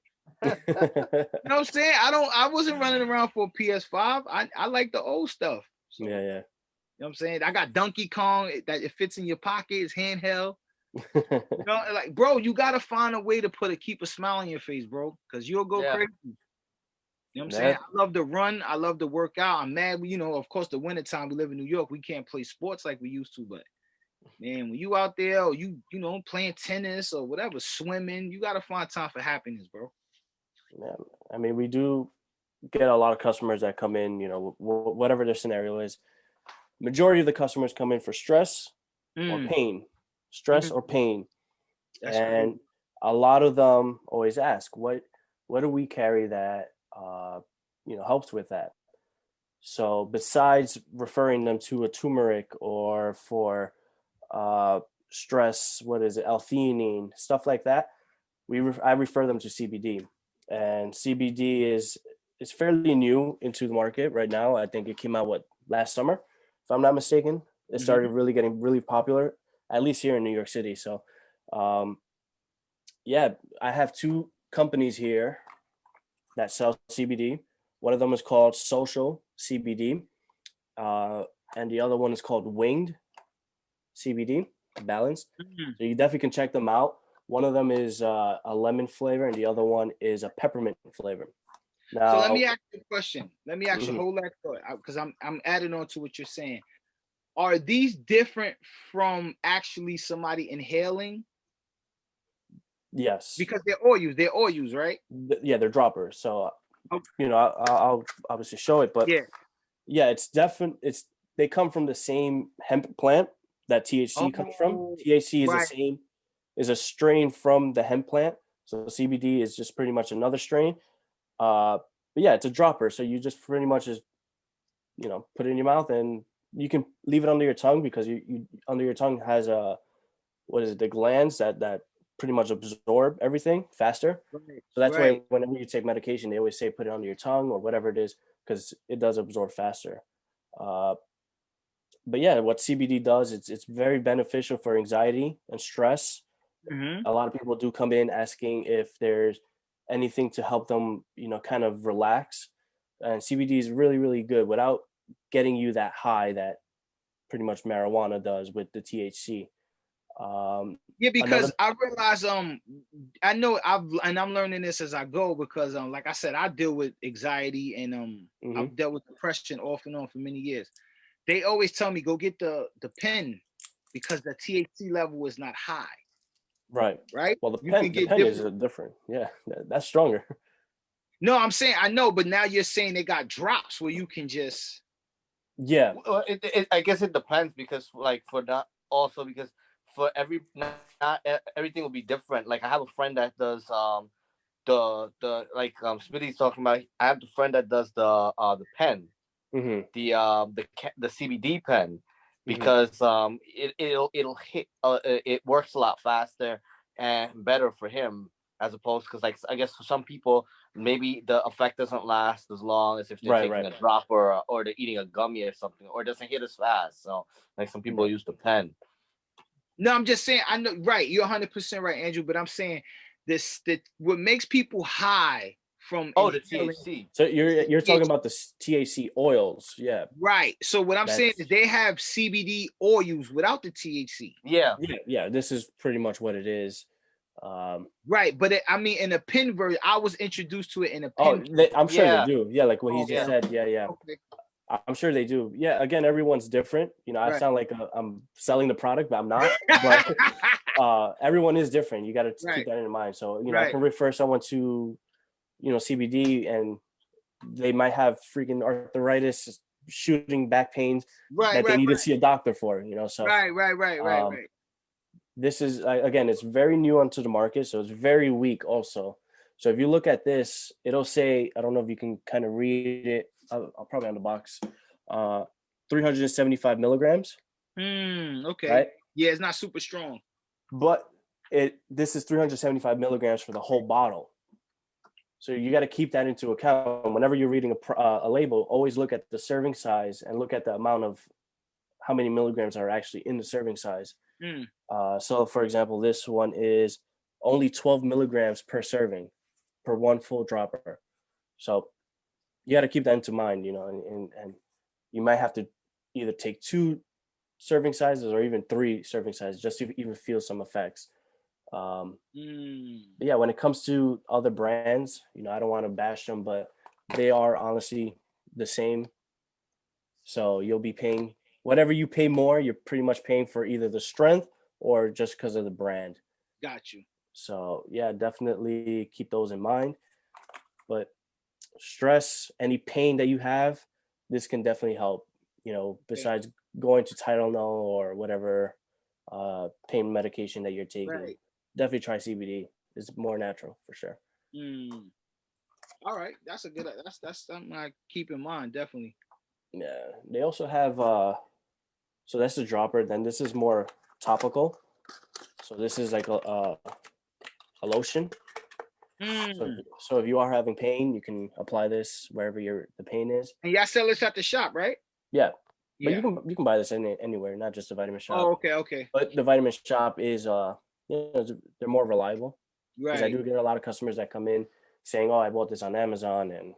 You know what I'm saying? I wasn't running around for a PS5. I like the old stuff. So, yeah. You know what I'm saying? I got Donkey Kong that it fits in your pocket. It's handheld. Like, bro, you gotta find a way to keep a smile on your face, bro, because you'll go crazy. You know what I'm saying? I love to run. I love to work out. I'm mad. Of course, the wintertime, we live in New York. We can't play sports like we used to. But, man, when you out there or you playing tennis or whatever, swimming, you got to find time for happiness, bro. Yeah. I mean, we do get a lot of customers that come in, whatever their scenario is. Majority of the customers come in for stress or pain. Stress or pain. That's and crazy. A lot of them always ask, what do we carry that helps with that? So besides referring them to a turmeric or for stress, what is it, L-theanine, stuff like that, I refer them to CBD. And CBD is fairly new into the market right now. I think it came out last summer, if I'm not mistaken. It started really getting really popular, at least here in New York City. So, yeah, I have two companies here that sell CBD. One of them is called Social CBD, and the other one is called Winged CBD, balanced. So you definitely can check them out. One of them is a lemon flavor, and the other one is a peppermint flavor. Now, so let me ask you a question. Let me ask you, hold that thought, because I'm adding on to what you're saying. Are these different from actually somebody inhaling? Yes. Because they're all used. They're all used, right? Yeah, they're droppers. So, I'll obviously show it, but yeah, it's definitely they come from the same hemp plant that THC comes from. THC is a strain from the hemp plant. So CBD is just pretty much another strain. But yeah, it's a dropper. So you just pretty much just put it in your mouth, and you can leave it under your tongue because you under your tongue has the glands that pretty much absorb everything faster. So that's why whenever you take medication, they always say put it under your tongue or whatever it is, because it does absorb faster. But yeah, what CBD does, it's very beneficial for anxiety and stress. A lot of people do come in asking if there's anything to help them, kind of relax. And CBD is really, really good without getting you that high that pretty much marijuana does with the THC. Yeah, because I realize I know I'm learning this as I go, because like I said, I deal with anxiety and I've dealt with depression off and on for many years. They always tell me go get the pen because the THC level is not high. Right. Well, the pen is different. Yeah, that's stronger. No, I'm saying I know, but now you're saying they got drops where you can just. Yeah. Well, I guess it depends because because for not everything will be different. Like I have a friend that does the like Smitty's talking about. I have the friend that does the pen, the CBD pen, because it'll hit it works a lot faster and better for him, as opposed, because like I guess for some people maybe the effect doesn't last as long as if they're taking a drop or they're eating a gummy or something, or it doesn't hit as fast. So like some people use the pen. No, I'm just saying, I know, right, you're 100% right, Andrew, but I'm saying what makes people high from the THC. So you're talking about the THC oils, yeah. Right. So what I'm saying is they have CBD oils without the THC. Yeah. This is pretty much what it is. Right, but in a pen version, I was introduced to it in a pen. I'm sure they do. Yeah, like what he just said. Yeah. Okay. I'm sure they do. Yeah, again, everyone's different. I sound like I'm selling the product, but I'm not. But everyone is different. You got to keep that in mind. So, I can refer someone to, CBD, and they might have freaking arthritis, shooting back pains that they need to see a doctor for, so. Right. This is, again, it's very new onto the market, so it's very weak also. So if you look at this, it'll say, I don't know if you can kind of read it, I'll probably on the box, 375 milligrams. Okay. Right? Yeah, it's not super strong. But this is 375 milligrams for the whole bottle. So you got to keep that into account. Whenever you're reading a label, always look at the serving size and look at the amount of how many milligrams are actually in the serving size. So, for example, this one is only 12 milligrams per serving, per one full dropper. So you got to keep that into mind, and you might have to either take 2 serving sizes or even 3 serving sizes just to even feel some effects. Yeah, when it comes to other brands, I don't want to bash them, but they are honestly the same. So you'll be paying whatever you pay more, you're pretty much paying for either the strength or just because of the brand. Got you. So yeah, definitely keep those in mind. But stress, any pain that you have, this can definitely help. Besides going to Tylenol or whatever pain medication that you're taking, definitely try CBD. It's more natural for sure. All right, that's something I keep in mind, definitely. Yeah, they also have so that's the dropper. Then this is more topical. So this is like a lotion. So Mm. so if you are having pain, you can apply this wherever the pain is. And y'all sell this at the shop, right? Yeah, but Yeah. you can buy this anywhere, not just the vitamin Oh, shop. okay, okay. But the vitamin shop is they're more reliable because I Right. do get a lot of customers that come in saying, "Oh, I bought this on Amazon and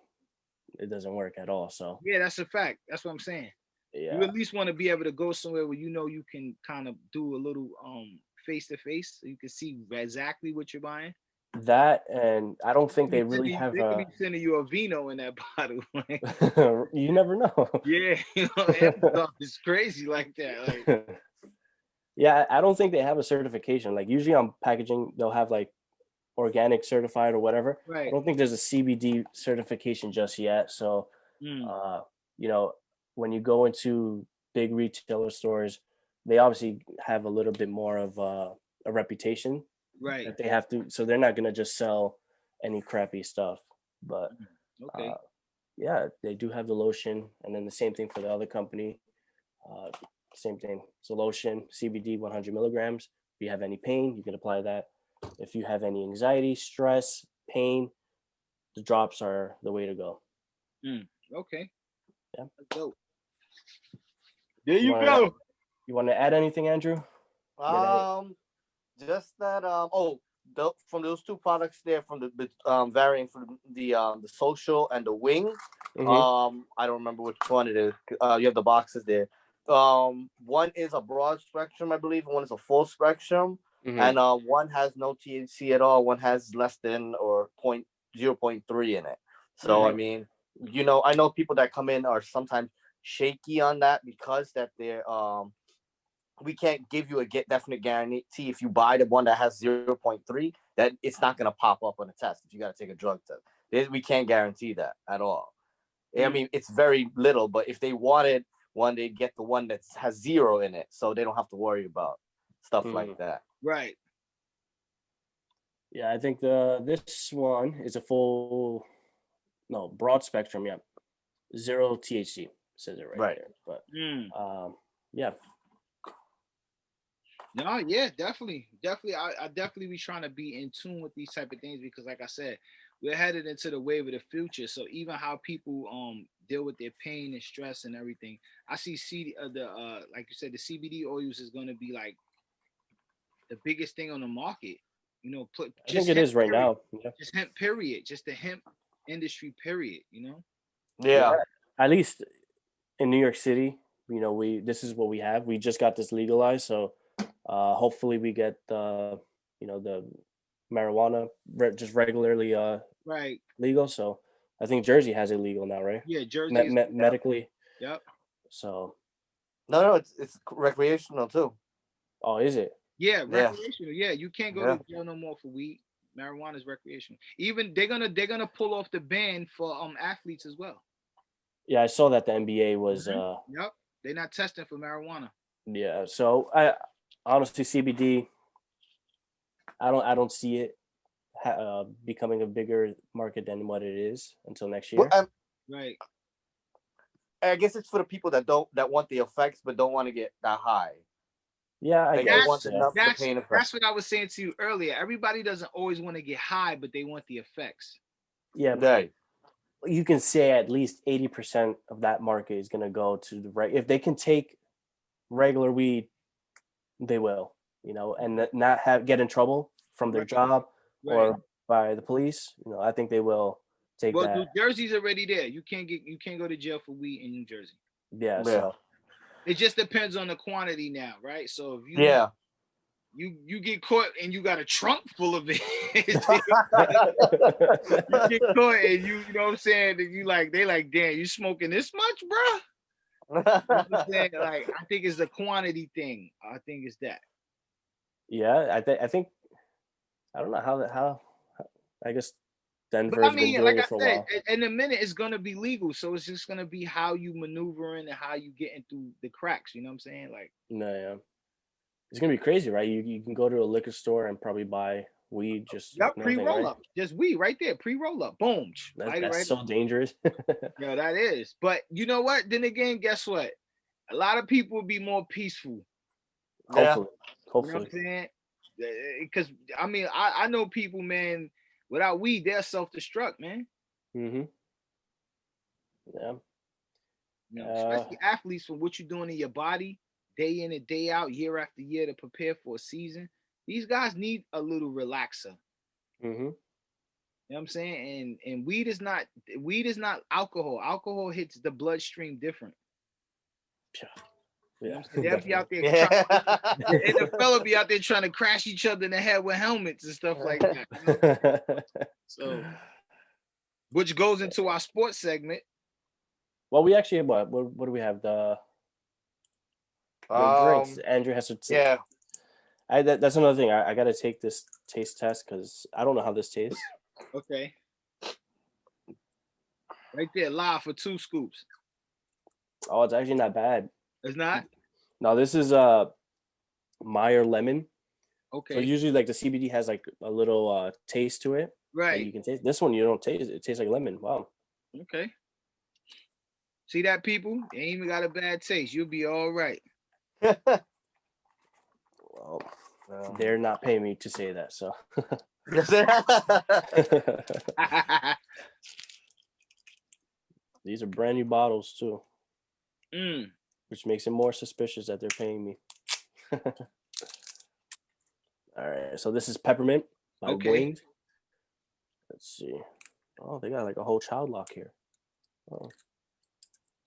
it doesn't work at all." So Yeah, that's a fact. That's what I'm saying. You yeah, at least want to be able to go somewhere where you know you can kind of do a little face to face, so you can see exactly what you're buying. that and I don't think they really have They could a. be sending you a vino in that bottle. You never know. Yeah, Amazon is crazy like that. Like, Yeah, I don't think they have a certification. Like usually on packaging, they'll have like organic certified or whatever. I right. don't think there's a CBD certification just yet. So, Mm, uh, you know, when you go into big retailer stores, they obviously have a little bit more of a reputation right. that they have to. So they're not gonna just sell any crappy stuff. But Okay. uh, yeah, they do have the lotion, and then the same thing for the other company. Uh, Same thing. It's a lotion, CBD, 100 milligrams. If you have any pain, you can apply that. If you have any anxiety, stress, pain, the drops are the way to go. Mm, okay. Yeah. Let's go. There You you want to go. you want to add anything, Andrew? Just that from those two products there from the varying from the social and the wing. Mm-hmm. I don't remember which one it is. You have the boxes there. One is a broad spectrum, I believe, and one is a full spectrum. Mm-hmm. And one has no THC at all, one has less than or 0.3 in it. So I Mm, mean, I know people that come in are sometimes shaky on that because that they're we can't give you a definite guarantee if you buy the one that has 0.3 that it's not going to pop up on a test if you got to take a drug test. We can't guarantee that at all. I mean, it's very little, but if they wanted one, they get the one that has 0 in it, so they don't have to worry about stuff like Mm-hmm. that. right. Yeah, I think this one is a full no broad spectrum. Yeah, zero THC says it right Right. there. But Mm. yeah, No, yeah, definitely, definitely. I definitely be trying to be in tune with these type of things because, like I said, we're headed into the wave of the future. So even how people deal with their pain and stress and everything, I see like you said, the CBD oils is going to be like the biggest thing on the market. Put I think just it hemp is right period, now. Yeah. just hemp period, just the hemp industry period. Yeah, Yeah. at least in New York City, we this is what we have. We just got this legalized, so hopefully we get the marijuana just regularly Right. legal. So I think Jersey has it legal now, right? Yeah, Jersey is. Yeah. Medically. Yep. So No, it's recreational too. oh, is it? Yeah, Yeah. recreational. Yeah, you can't go Yeah. to jail no more for weed. Marijuana is recreational. Even they're gonna pull off the ban for athletes as well. Yeah, I saw that the NBA was Yep, they're not testing for marijuana. yeah. So I honestly CBD, I don't see it becoming a bigger market than what it is until next Well, year. Right. I guess it's for the people that want the effects but don't want to get that high. Yeah, I Like they guess. want Yeah. the That's pain effect. that's what I was saying to you earlier. Everybody doesn't always want to get high, but they want the effects. Yeah, but Right. you can say at least 80% of that market is going to go to the right. If they can take regular weed, they will, and not get in trouble from their Right. job Right. or by the police. I think they will take Well, that. New Jersey's already there. You can't go to jail for weed in New Jersey. Yeah. Yeah. So It just depends on the quantity now, right? So if Yeah. you get caught and you got a trunk full of it, you get caught and you know what I'm saying, and they like, damn, you smoking this much, bro? You know what I'm saying? Like, I think it's the quantity thing. I think it's that. yeah, I think I don't know how I guess But I Denver's been mean, doing like it I for a said, while. in a minute it's gonna be legal. So it's just gonna be how you maneuvering and how you getting through the cracks. You know what I'm saying? Like, No, yeah, it's gonna be crazy, right? You can go to a liquor store and probably buy weed, just Yep, nothing, pre-roll right? up. Just weed right there, pre-roll up. Boom. Light it That's right so dangerous. Yeah, that is. But you know what? Then again, guess what? A lot of people will be more peaceful. Hopefully. You know what I'm saying? Because I mean, I know people, man, without weed, they're self-destruct, man. Mm-hmm. Yeah. You know, especially athletes, from what you're doing in your body, day in and day out, year after year, to prepare for a season. These guys need a little relaxer. Mm-hmm. You know what I'm saying? And weed is not alcohol. Alcohol hits the bloodstream different. You know what I'm saying? They'll be out there and the fella be out there trying to crash each other in the head with helmets and stuff like that. You know? So, which goes into our sports segment. Well, we actually have what do we have? The drinks. Andrew has to. Yeah. That's another thing. I got to take this taste test because I don't know how this tastes. Okay. Right there, live for 2Scoops. Oh, it's actually not bad. It's not? No, this is Meyer lemon. Okay. So usually like the CBD has like a little taste to it. Right. You can taste. This one you don't taste. It tastes like lemon. Wow. Okay. See that, people? You ain't even got a bad taste. You'll be all right. Well, they're not paying me to say that, so. These are brand new bottles too, which makes it more suspicious that they're paying me. All right, so this is Peppermint by Winged. Let's see. Oh, they got like a whole child lock here. Oh.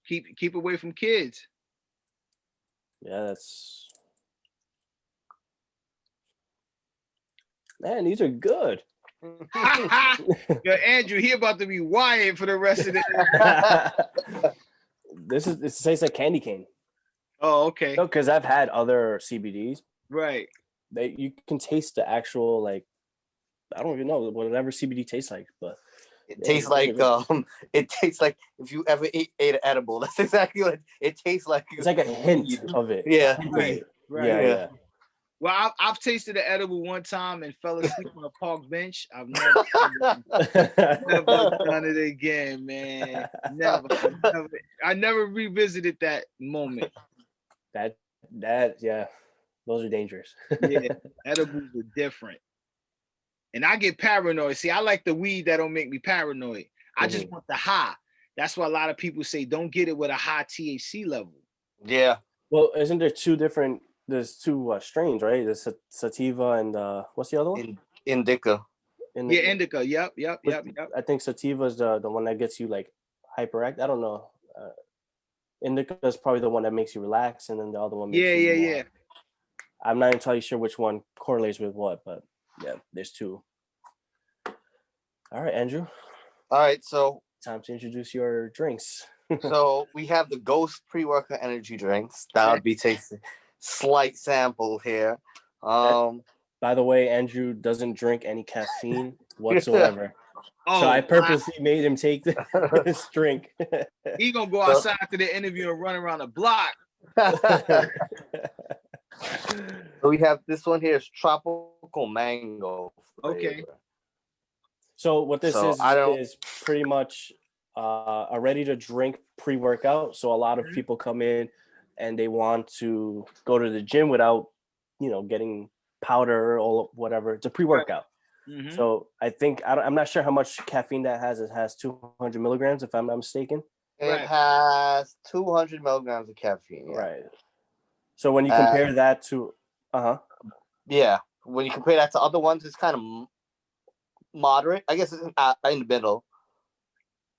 Keep away from kids. Yeah, that's. Man, these are good. Yo, Andrew, he about to be wired for the rest of the It tastes like candy cane. Oh, okay. No, because I've had other CBDs. Right. You can taste the actual, like, I don't even know whatever CBD tastes like, but it tastes like if you ever ate an edible. That's exactly what it tastes like. It's like a hint of it. Yeah. Right. Yeah. Well, I've tasted the edible one time and fell asleep on a park bench. I've never done it again, man. Never. I never revisited that moment. That yeah, those are dangerous. Yeah, edibles are different. And I get paranoid. See, I like the weed that don't make me paranoid. I just want the high. That's why a lot of people say don't get it with a high THC level. Yeah. Well, isn't there two different? There's two strains, right? There's sativa and what's the other one? Indica. Yeah, indica. Yep. I think sativa is the one that gets you like hyperactive. I don't know. Indica is probably the one that makes you relax, and then the other one makes you. Yeah. I'm not entirely sure which one correlates with what, but yeah, there's two. All right, Andrew. All right, so time to introduce your drinks. So we have the Ghost pre-workout energy drinks. That would be tasty. Slight sample here. By the way, Andrew doesn't drink any caffeine whatsoever. So I purposely made him take this drink. He gonna go outside after the interview and run around the block. So we have this one here is tropical mango flavor. Okay. So what this is pretty much a ready to drink pre-workout. So a lot of people come in and they want to go to the gym without, getting powder or whatever. It's a pre-workout. Mm-hmm. So I think I'm not sure how much caffeine that has. It has 200 milligrams, if I'm not mistaken. It has 200 milligrams of caffeine. Yeah. Right. So when you compare that to, yeah, when you compare that to other ones, it's kind of moderate. I guess it's in the middle.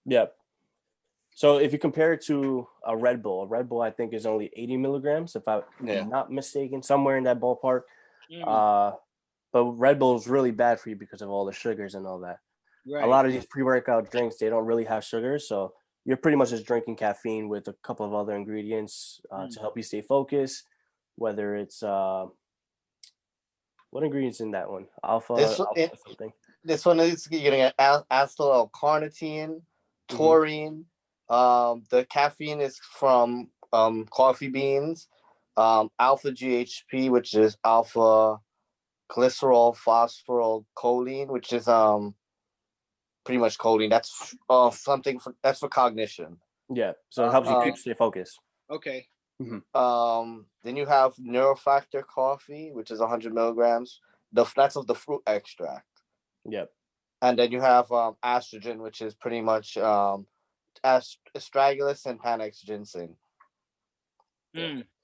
Yeah. So if you compare it to a Red Bull I think is only 80 milligrams, if I'm not mistaken, somewhere in that ballpark. But Red Bull is really bad for you because of all the sugars and all that. Right. A lot of these pre-workout drinks, they don't really have sugars, so you're pretty much just drinking caffeine with a couple of other ingredients to help you stay focused. Whether it's what ingredients in that one? Alpha something. This one is you're gonna get acetyl-L-carnitine, taurine. The caffeine is from coffee beans. Alpha GHP, which is alpha glycerol, phosphorol, choline, which is pretty much choline. That's that's for cognition. Yeah, so it helps you stay focused. Okay. Then you have Neurofactor coffee, which is 100 milligrams. That's of the fruit extract. Yep. And then you have estrogen, which is pretty much astragalus and panax ginseng.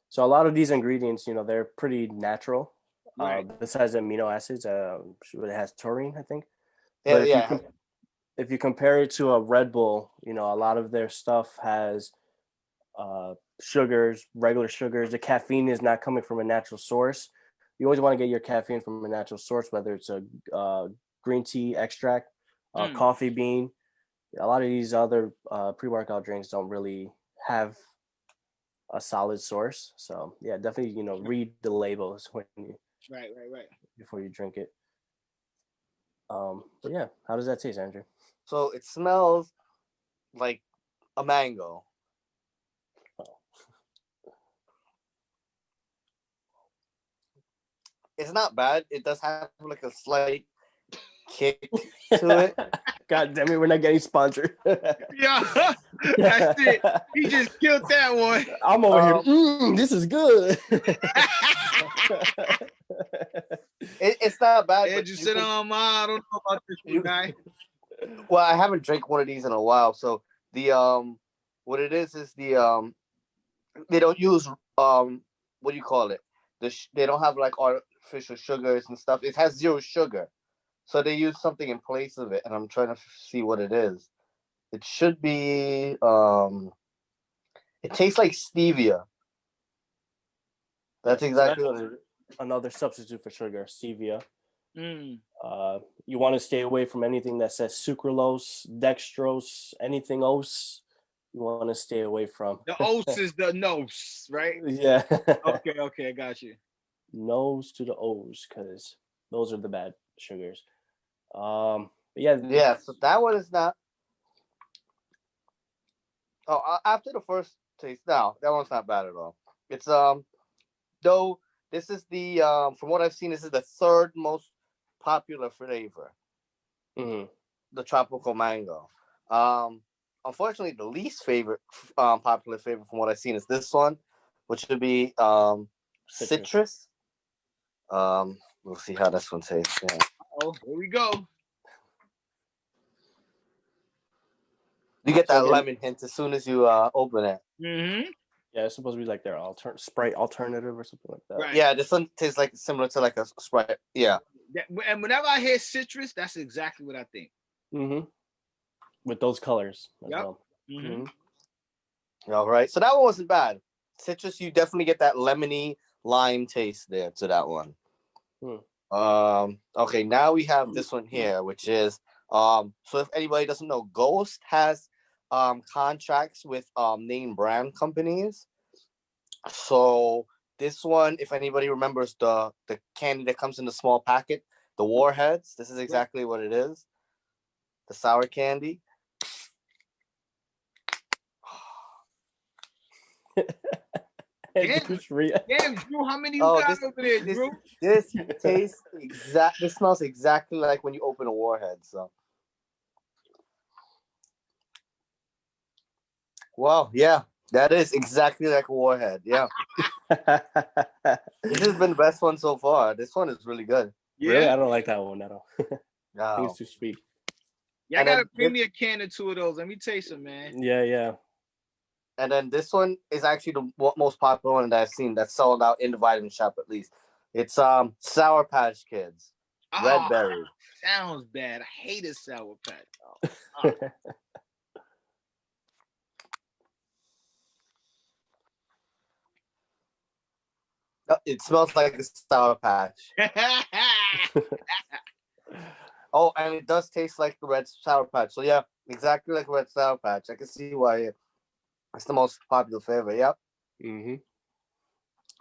So a lot of these ingredients, they're pretty natural. Right. Besides amino acids, it has taurine, I think. Yeah, But if you compare it to a Red Bull, a lot of their stuff has sugars, regular sugars. The caffeine is not coming from a natural source. You always want to get your caffeine from a natural source, whether it's a green tea extract, coffee bean. A lot of these other pre-workout drinks don't really have a solid source. So yeah, definitely, read the labels when you right before you drink it. But yeah, how does that taste, Andrew? So it smells like a mango. It's not bad. It does have like a slight kick to it. God damn it, we're not getting sponsored. Yeah, that's it. He just killed that one. I'm over here. This is good. It's not bad. Ed, you said, I don't know about this guy. Well, I haven't drank one of these in a while. So the what it is the they don't use what do you call it? They don't have like artificial sugars and stuff. It has 0 sugar. So they use something in place of it, and I'm trying to see what it is. It should be it tastes like stevia. That's exactly what it is. Another substitute for sugar, stevia. You want to stay away from anything that says sucralose, dextrose, anything else. You want to stay away from. The O's is the nose, right? Yeah. Okay, I got you. Nose to the O's, because those are the bad sugars. Yeah. So that one is not. Oh, after the first taste, no, that one's not bad at all. It's though this is the from what I've seen, this is the 3rd most popular flavor. The tropical mango. Unfortunately, the least favorite popular flavor from what I've seen is this one, which would be citrus. We'll see how this one tastes. Yeah. Oh, here we go. You get that lemon hint as soon as you open it. Yeah, it's supposed to be like their Sprite alternative or something like that. Right. Yeah, this one tastes like similar to like a Sprite. Yeah. And whenever I hear citrus, that's exactly what I think. With those colors as well. All right. So that one wasn't bad. Citrus, you definitely get that lemony lime taste there to that one. Okay, now we have this one here, which is so if anybody doesn't know, Ghost has contracts with name brand companies. So this one, if anybody remembers the candy that comes in the small packet, the Warheads, this is exactly what it is. The sour candy. Damn, Drew, how many you got over there, Drew? This tastes this smells exactly like when you open a Warhead. So, wow, yeah, that is exactly like a Warhead. Yeah, this has been the best one so far. This one is really good. Yeah? Really, I don't like that one at all. No. I think it's too sweet. Yeah, I gotta bring me a can or 2 of those. Let me taste them, man. Yeah. And then this one is actually the most popular one that I've seen that's sold out in the vitamin shop at least. It's Sour Patch Kids. Red berry. Sounds bad. I hate a Sour Patch. It smells like a Sour Patch. Oh, and it does taste like the red Sour Patch. So yeah, exactly like red Sour Patch. I can see why it's the most popular flavor. Yep.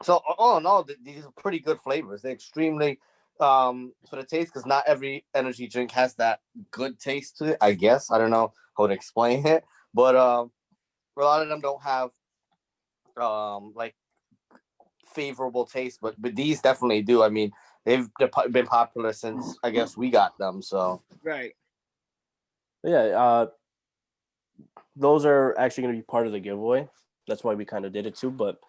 So all in all, these are pretty good flavors. They're extremely for the taste, because not every energy drink has that good taste to it. I guess I don't know how to explain it, but a lot of them don't have like favorable taste, but these definitely do. I mean, They've been popular since I guess we got them. So Right. Yeah, those are actually going to be part of the giveaway. That's why we kind of did it too. But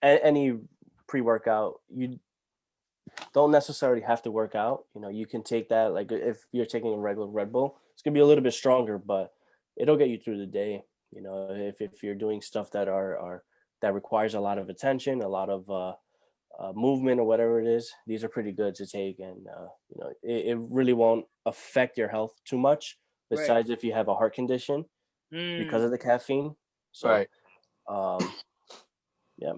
any pre-workout, you don't necessarily have to work out. You know, you can take that. Like if you're taking a regular Red Bull, it's gonna be a little bit stronger, but it'll get you through the day. You know, if you're doing stuff that that requires a lot of attention, a lot of movement or whatever it is, these are pretty good to take, and you know, it really won't affect your health too much. Besides, if you have a heart condition because of the caffeine. So, right. Yeah.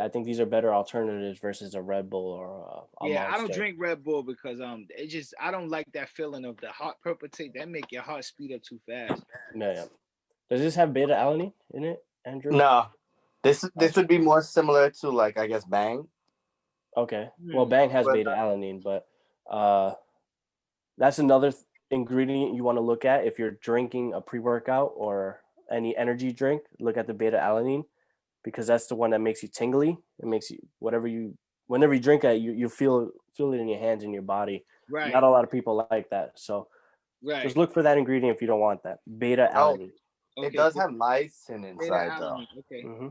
I think these are better alternatives versus a Red Bull or a Monster. I don't drink Red Bull because it just I don't like that feeling of the heart palpitate. That make your heart speed up too fast. Yeah. Does this have beta alanine in it, Andrew? No, this would be more similar to like I guess Bang. Okay. Well, Bang has beta alanine, but that's another ingredient you want to look at if you're drinking a pre-workout or any energy drink. Look at the beta alanine, because that's the one that makes you tingly. It makes you whenever you drink it, you feel it in your hands and your body. Right. Not a lot of people like that, so just look for that ingredient if you don't want that beta alanine. It does have niacin inside though. Okay. Mm-hmm.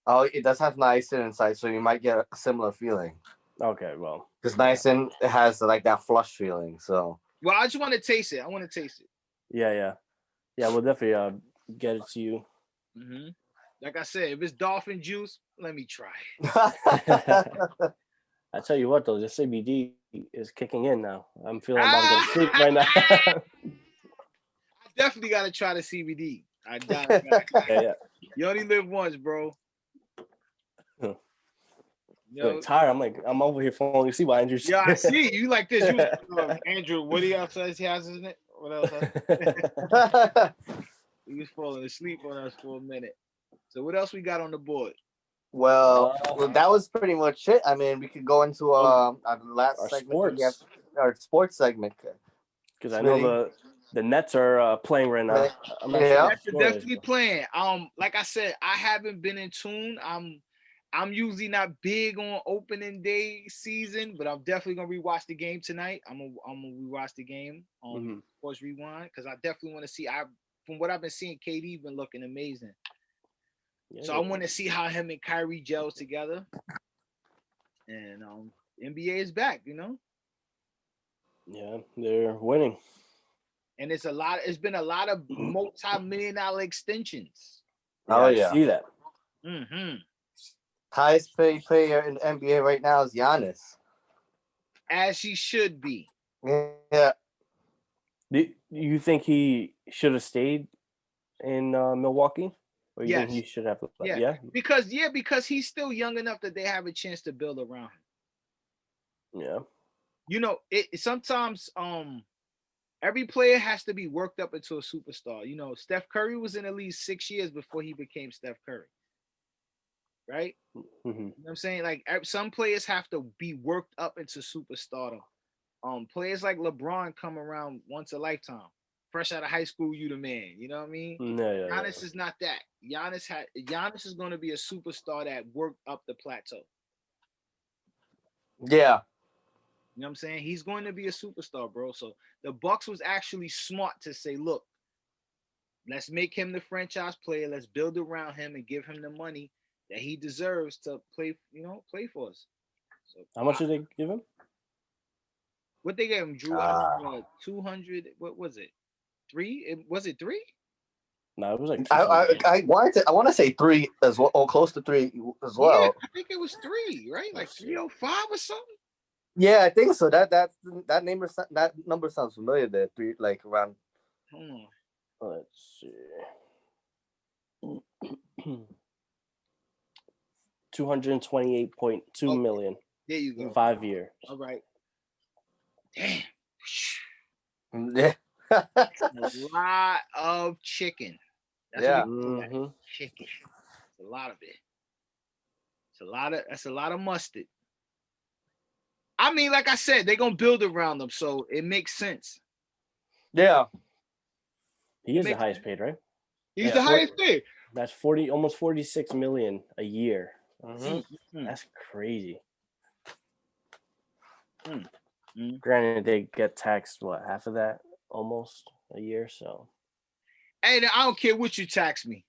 Oh, it does have niacin inside, so you might get a similar feeling. Okay, well, because niacin has like that flush feeling. So well, I just want to taste it. I want to taste it. Yeah. We'll definitely get it to you. Mm-hmm. Like I said, if it's dolphin juice, let me try. I tell you what, though, this CBD is kicking in now. I'm feeling about to go to sleep right now. I definitely got to try the CBD. I got Yeah. You only live once, bro. Yo, tired. I'm over here falling asleep while Andrew's. Yeah, I see you like this. You Andrew, what else he has, isn't it? What else? He was falling asleep on us for a minute. So what else we got on the board? Well, that was pretty much it. I mean, we could go into our last segment. Sports. Our sports segment. Because I know the Nets are playing right now. I'm not sure Nets are definitely playing. Like I said, I haven't been in tune. I'm usually not big on opening day season, but I'm definitely gonna rewatch the game tonight. I'm gonna rewatch the game on Sports Rewind because I definitely want to see. From what I've been seeing, KD been looking amazing. Yeah, so I want to see how him and Kyrie gels together. And NBA is back, you know. Yeah, they're winning. And it's been a lot of multi-million-dollar extensions. I see that. Mm-hmm. Highest paid player in the NBA right now is Giannis. As he should be. Yeah. Do you think he should have stayed in Milwaukee? Or you think he should have? Yeah. Because he's still young enough that they have a chance to build around him. Yeah. You know, it sometimes every player has to be worked up into a superstar. You know, Steph Curry was in at least 6 years before he became Steph Curry. Right? Mm-hmm. You know what I'm saying? Like some players have to be worked up into superstardom. Players like LeBron come around once a lifetime. Fresh out of high school, you the man. You know what I mean? Giannis is not that. Giannis is going to be a superstar that worked up the plateau. Yeah. You know what I'm saying? He's going to be a superstar, bro. So the Bucks was actually smart to say, look, let's make him the franchise player. Let's build around him and give him the money that he deserves to play for us. So how much did they give him? What they gave him, Drew? 200. What was it? 3? Was it 3? No, it was like. I want to say 3 as well, or close to 3 as well. Yeah, I think it was 3, right? Like 305 or something. Yeah, I think so. That number sounds familiar. There, 3 like around. Hold on. Let's see. 228.2 million. There you go. 5 years. All right. Damn. Yeah. A lot of chicken. That's chicken. It's a lot of it. That's a lot of mustard. I mean, like I said, they're gonna build around them, so it makes sense. Yeah. He is the highest paid, right? He's the highest paid. That's almost 46 million a year. Mm-hmm. That's crazy. Granted, they get taxed half of that almost a year. So, hey, I don't care what you tax me.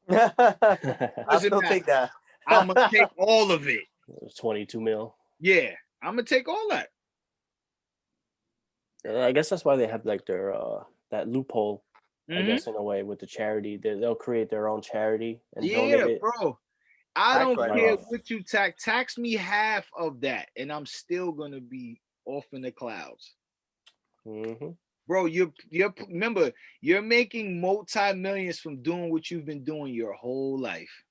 I still take that. I'm gonna take all of it. it was 22 mil. Yeah, I'm gonna take all that. I guess that's why they have like their that loophole. I Mhm. guess in a way with the charity, they'll create their own charity and Yeah, donate it. bro. I Tax don't write-off. care what you tax. Tax me half of that, and I'm still gonna be off in the clouds. Mm-hmm. Bro, you're remember, you're making multi-millions from doing what you've been doing your whole life.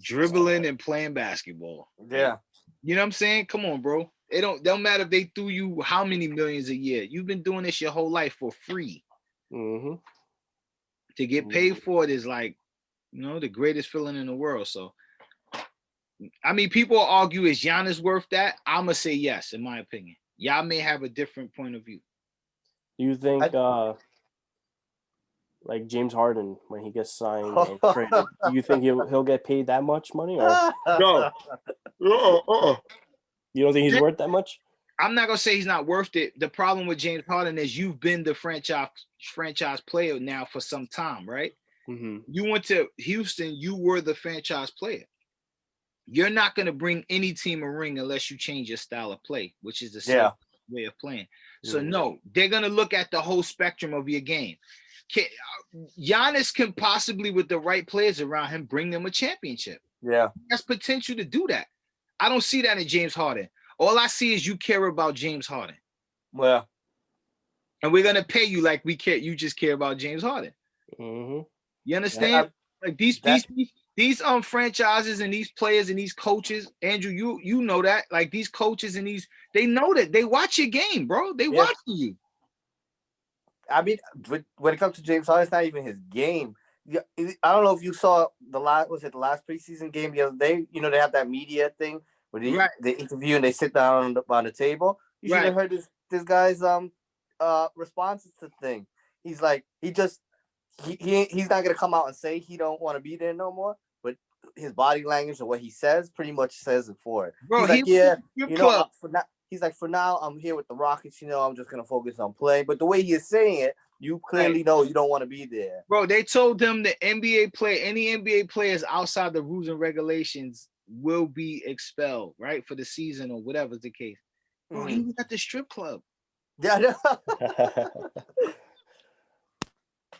Dribbling and playing basketball. Yeah. You know what I'm saying? Come on, bro. It don't matter if they threw you how many millions a year. You've been doing this your whole life for free. Mm-hmm. To get paid for it is like, the greatest feeling in the world. So, I mean, people argue, is Giannis worth that? I'm going to say yes, in my opinion. Y'all may have a different point of view. Do you think, like James Harden, when he gets signed and traded, do you think he'll get paid that much money? Or no? You don't think he's worth that much? I'm not gonna say he's not worth it. The problem with James Harden is you've been the franchise player now for some time, right? Mm-hmm. You went to Houston, you were the franchise player. You're not gonna bring any team a ring unless you change your style of play, which is the same way of playing. So no, they're gonna look at the whole spectrum of your game. Giannis can possibly, with the right players around him, bring them a championship. Yeah, that's potential to do that. I don't see that in James Harden. All I see is you care about James Harden. Well, and we're gonna pay you like we care. You just care about James Harden. Mm-hmm. You understand? Like these franchises and these players and these coaches, Andrew, you know that. Like these coaches and they know that they watch your game, bro. They watching you. I mean, when it comes to James Harden, it's not even his game. I don't know if you saw the last preseason game the other day. You know, they have that media thing where they interview and they sit down on the table. You should have heard this guy's responses to the thing. He's like, he's not gonna come out and say he don't want to be there no more, but his body language and what he says pretty much says it for it. Bro, he's like, he's like, for now, I'm here with the Rockets. I'm just gonna focus on playing. But the way he is saying it, you clearly know you don't want to be there. Bro, they told them the any NBA players outside the rules and regulations will be expelled, right, for the season or whatever's the case. Bro, he was at the strip club. Yeah.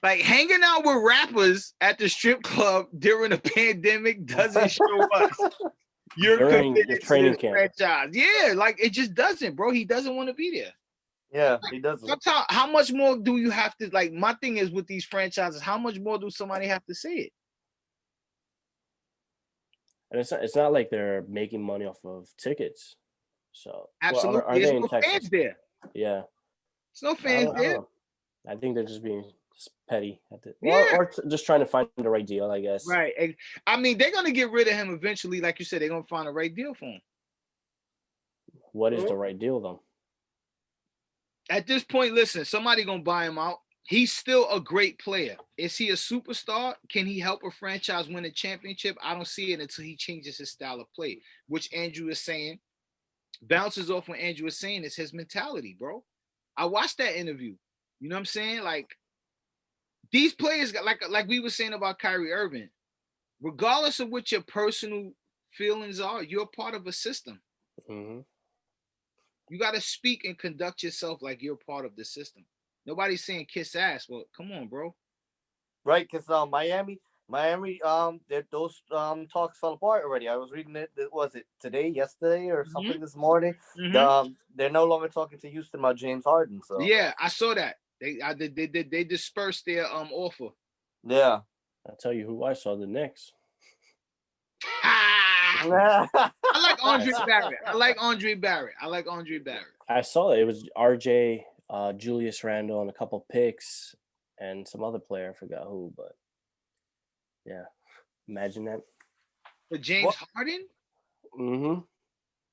Like hanging out with rappers at the strip club during a pandemic doesn't show us you're committed to this franchise. Yeah, like it just doesn't, bro. He doesn't want to be there. Yeah, he doesn't. Sometimes, how much more do you have to, like, my thing is with these franchises, how much more do somebody have to say it? And it's not like they're making money off of tickets. So absolutely, are they in no Texas? fans there. Yeah, there's no fans there. I think they're just being petty at the, or just trying to find the right deal, I guess. Right. I mean, they're gonna get rid of him eventually. Like you said, they're gonna find the right deal for him. What is the right deal, though? At this point, listen, somebody gonna buy him out. He's still a great player. Is he a superstar? Can he help a franchise win a championship? I don't see it until he changes his style of play, which Andrew is saying bounces off what Andrew is saying is his mentality, bro. I watched that interview. You know what I'm saying? Like these players, like we were saying about Kyrie Irving, regardless of what your personal feelings are, you're part of a system. Mm-hmm. You got to speak and conduct yourself like you're part of the system. Nobody's saying kiss ass. Well, come on, bro. Right, because Miami, those talks fell apart already. I was reading it. Was it today, yesterday, or something this morning? Mm-hmm. They're no longer talking to Houston about James Harden. So yeah, I saw that. They dispersed their offer. Yeah, I'll tell you who I saw, the Knicks. I like Andre Barrett. I saw it. It was RJ, Julius Randle, and a couple picks, and some other player. I forgot who, but yeah, imagine that. But James Harden? Mm-hmm.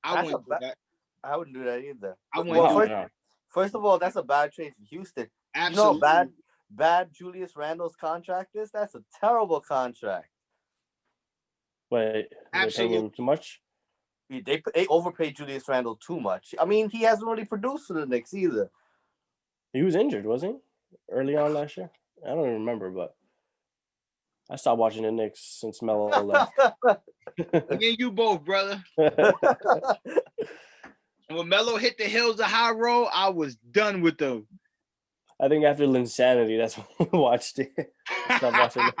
I wouldn't do that. I wouldn't do that either. I wouldn't do that. First of all, that's a bad trade for Houston. Absolutely. You know how bad Julius Randle's contract is? That's a terrible contract. But they're paying him too much? They overpaid Julius Randle too much. I mean, he hasn't really produced for the Knicks either. He was injured, wasn't he? Early on last year? I don't even remember, but I stopped watching the Knicks since Melo left. Me and you both, brother. When Melo hit the hills of High Road, I was done with them. I think after Linsanity, that's when we watched it. Stopped watching it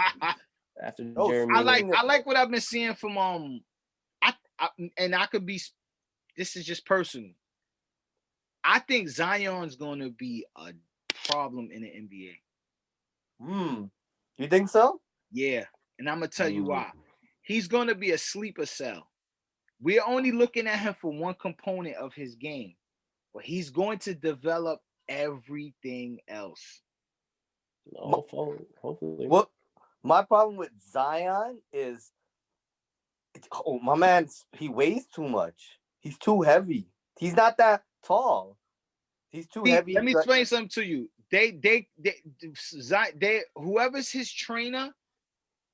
after Jeremy. I like what I've been seeing from I could be. This is just personal. I think Zion's going to be a problem in the NBA. You think so? Yeah, and I'm gonna tell you why. He's going to be a sleeper cell. We're only looking at him for one component of his game, but he's going to develop everything else. Hopefully. What my problem with Zion is, my man, he weighs too much. He's too heavy. He's not that tall. He's too heavy. Let me explain something to you. They whoever's his trainer,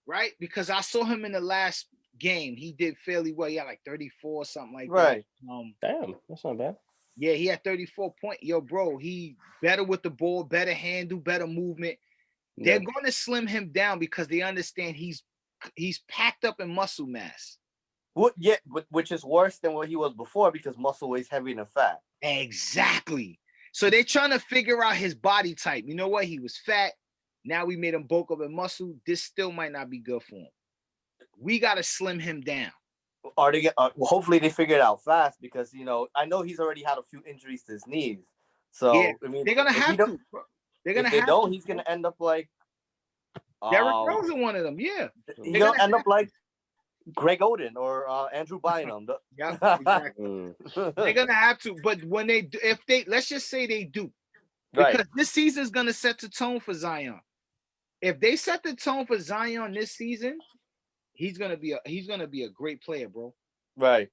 right? Because I saw him in the last game. He did fairly well. He had like 34 or something like right. that. Damn, that's not bad. Yeah, he had 34 points. Yo, bro, he better with the ball, better handle, better movement. They're going to slim him down because they understand he's packed up in muscle mass. Which is worse than what he was before because muscle weighs heavier than fat. Exactly. So they're trying to figure out his body type. You know what? He was fat. Now we made him bulk up in muscle. This still might not be good for him. We got to slim him down. Hopefully they figure it out fast because, I know he's already had a few injuries to his knees. So, yeah, I mean, they're going to have to. They're going to have to. He's going to end up like Derrick Rose is one of them. Yeah. He's going to end up like Greg Oden or Andrew Bynum. Yeah, exactly. They're going to have to. But when let's just say they do. Because this season is going to set the tone for Zion. If they set the tone for Zion this season, he's gonna be a great player, bro. Right.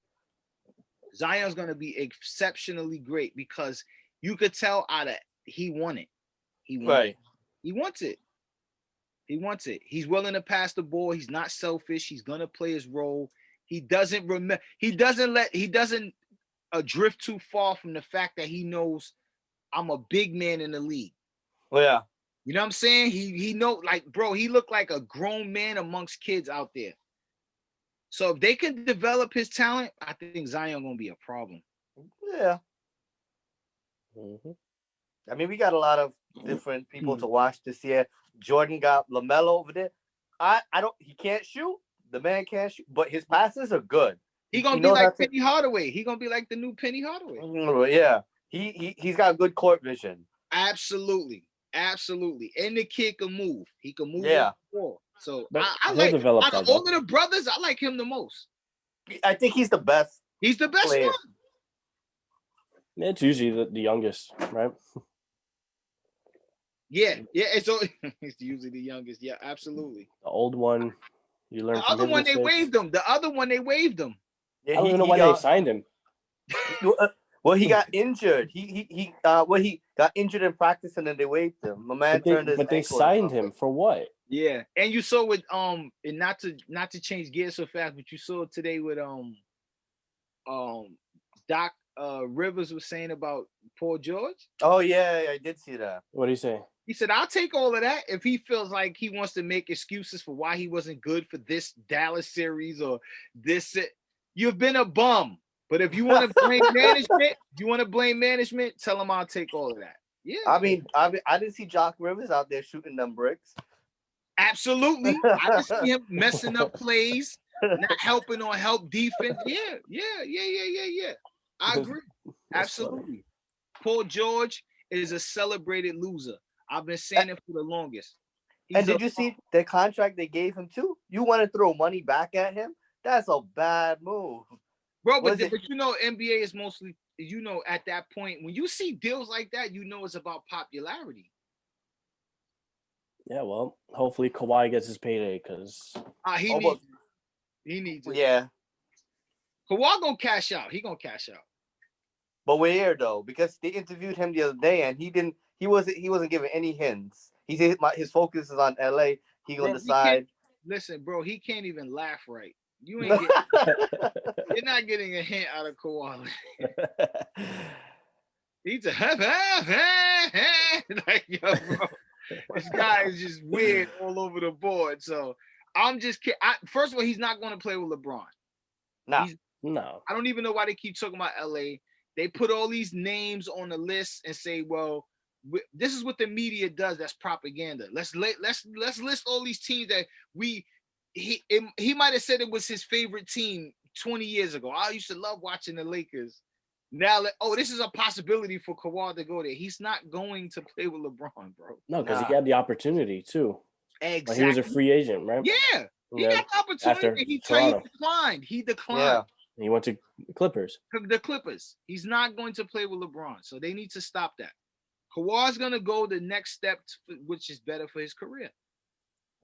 Zion's gonna be exceptionally great because you could tell he won it. He wants it. He wants it. He's willing to pass the ball. He's not selfish. He's gonna play his role. He doesn't drift too far from the fact that he knows I'm a big man in the league. Well, yeah. You know what I'm saying? He know, like, bro, he looked like a grown man amongst kids out there. So if they can develop his talent, I think Zion gonna be a problem. Yeah. I mean, we got a lot of different people to watch this year. Jordan got LaMelo over there. He can't shoot. The man can't shoot, but his passes are good. He gonna be like Penny Hardaway. He gonna be like the new Penny Hardaway. Yeah. He's got good court vision. Absolutely. And the kid can move. He can move. Yeah. So I like out of all of the brothers, I like him the most. I think he's the best. He's the best player. one. It's usually the youngest, right? Yeah. It's usually the youngest. Yeah, absolutely. The old one, you learn. The other one they waived him. Yeah, I don't even know why they signed him. Well, he got injured. He got injured in practice and then they waived him. My man turned his. But they signed him for what? Yeah, and you saw with and not to change gears so fast, but you saw today with Doc Rivers was saying about Paul George. Oh yeah, I did see that. What did he say? He said, "I'll take all of that if he feels like he wants to make excuses for why he wasn't good for this Dallas series or this. You've been a bum." But if you want to blame management, tell them I'll take all of that. Yeah. I mean, I didn't see Doc Rivers out there shooting them bricks. Absolutely. I didn't see him messing up plays, not helping on help defense. Yeah. I agree. Absolutely. Paul George is a celebrated loser. I've been saying it for the longest. And did you see the contract they gave him too? You want to throw money back at him? That's a bad move. Bro, but you know, NBA is mostly, at that point, when you see deals like that, it's about popularity. Yeah, well, hopefully Kawhi gets his payday because he needs it. Yeah. Kawhi gonna cash out. He gonna cash out. But we're here though, because they interviewed him the other day and he wasn't giving any hints. He said his focus is on LA. He gonna decide. Listen, bro, he can't even laugh right. You ain't you're not getting a hint out of Kawhi. He's a like, yo, bro. This guy is just weird all over the board. So I'm just kidding. First of all, he's not going to play with LeBron. No. I don't even know why they keep talking about LA. They put all these names on the list and say, well, this is what the media does. That's propaganda. Let's list all these teams that he might have said it was his favorite team 20 years ago. I used to love watching the Lakers. Now, this is a possibility for Kawhi to go there. He's not going to play with LeBron, bro. No, because he had the opportunity too. Exactly. Like he was a free agent, right? Yeah. He got the opportunity. He declined. He declined. Yeah. He went to Clippers. The Clippers. He's not going to play with LeBron. So they need to stop that. Kawhi's going to go the next step, which is better for his career.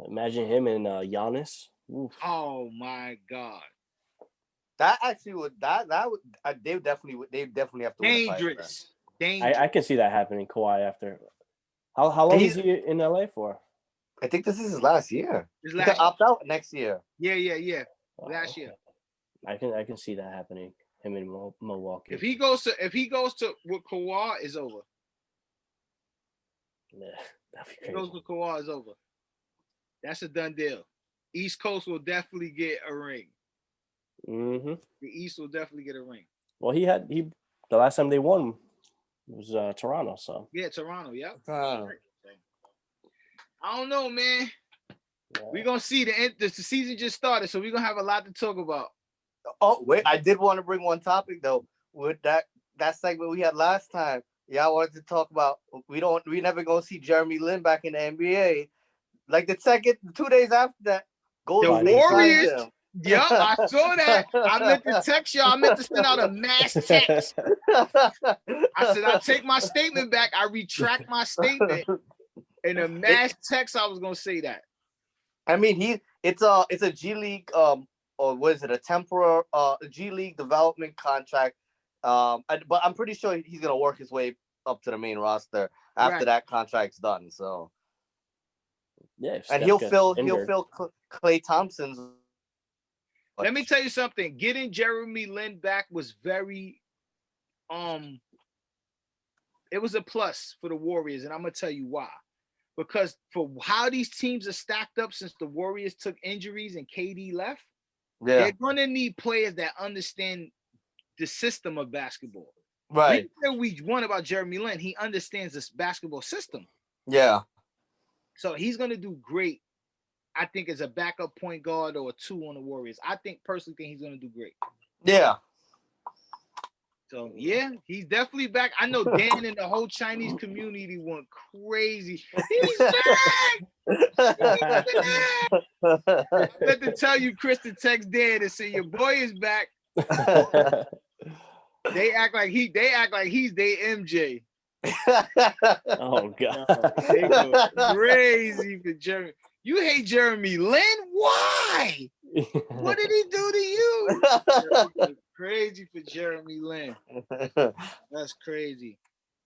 Imagine him and Giannis. Oof. Oh, my God. That actually would they definitely have to dangerous. I can see that happening. Kawhi after how long is he in LA for? I think this is his last year. He can opt out next year. Yeah. Last year. I can see that happening. Him in Milwaukee. If he goes to with Kawhi, is over. Yeah, that'd be crazy. If he goes with Kawhi, is over. That's a done deal. East Coast will definitely get a ring. Mm-hmm. The East will definitely get a ring. Well, the last time they won was Toronto. So yeah, Toronto. Yep. I don't know, man. Yeah. We're gonna see the season just started, so we're gonna have a lot to talk about. Oh wait, I did want to bring one topic though. With that segment we had last time, I wanted to talk about we never gonna see Jeremy Lin back in the NBA. Like the 2 days after that, the Warriors. Yep, I saw that. I meant to text y'all. I meant to send out a mass text. I said, I take my statement back. I retract my statement. In a mass text, I was gonna say that. I mean, it's a G League or what is it? A temporary G League development contract. But I'm pretty sure he's gonna work his way up to the main roster after that contract's done. So yeah, and he'll fill Klay Thompson's. Let me tell you something. Getting Jeremy Lin back was very, it was a plus for the Warriors, and I'm gonna tell you why. Because for how these teams are stacked up since the Warriors took injuries and KD left, they're gonna need players that understand the system of basketball. Right. We won about Jeremy Lin. He understands this basketball system. Yeah. So he's gonna do great. I think as a backup point guard or a 2 on the Warriors. I personally think he's gonna do great. Yeah. So yeah, he's definitely back. I know Dan and the whole Chinese community went crazy. He's back! I meant to tell you, Chris, to text Dan and say your boy is back. They act like he's their MJ. Oh God. They go crazy for Jeremy. You hate Jeremy Lin? Why? What did he do to you? Crazy for Jeremy Lin. That's crazy.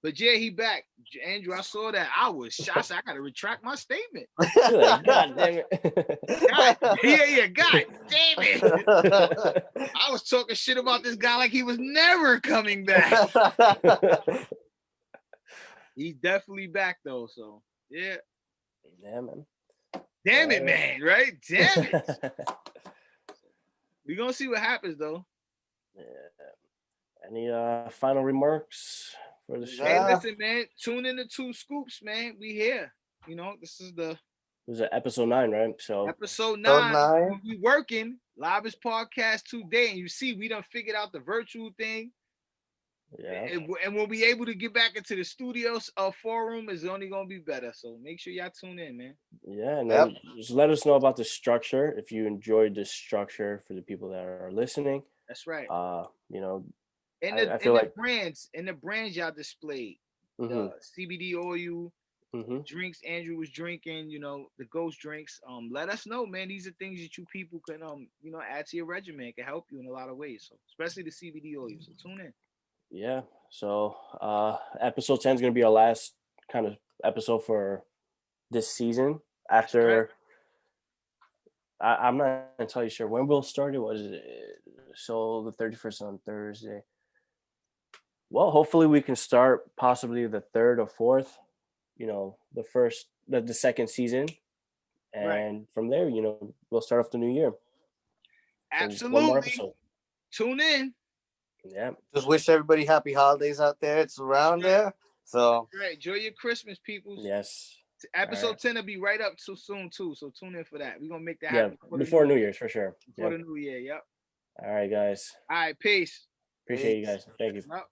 But yeah, he back. Andrew, I saw that. I was shocked. I got to retract my statement. Like, God damn it. God damn it. I was talking shit about this guy like he was never coming back. He's definitely back though, so yeah. Yeah, man. Damn it, man, right? Damn it. We're gonna see what happens though. Yeah. Any final remarks for the show? Hey, listen, man. Tune in to 2Scoops, man. We here. You know, this is episode 9, right? So episode 9. We working. Livest podcast today, and you see, we done figured out the virtual thing. Yeah. And we'll be able to get back into the studios. Forum is only gonna be better. So make sure y'all tune in, man. Yeah, and then just let us know about the structure if you enjoyed the structure for the people that are listening. That's right. You know, and the brands y'all displayed. The CBD oil, drinks Andrew was drinking, you know, the ghost drinks. Let us know, man. These are things that you people can add to your regimen. It can help you in a lot of ways. So especially the CBD oil. So tune in. Yeah. So episode 10 is going to be our last kind of episode for this season. After I'm not entirely sure when we'll start it. Was it so the 31st on Thursday? Well, hopefully we can start possibly the 3rd or 4th. You know, the second season, and from there, you know, we'll start off the new year. So one more Absolutely. episode. Tune in. Yeah. Just wish everybody happy holidays out there. It's around there. So Right. Enjoy your Christmas, people. Yes. Episode 10 will be right up too soon too. So tune in for that. We're gonna make that Yeah. happen Before New Year's for sure. Before the new year. Yep. All right, guys. All right, peace. Appreciate you guys. Thank you. Yep.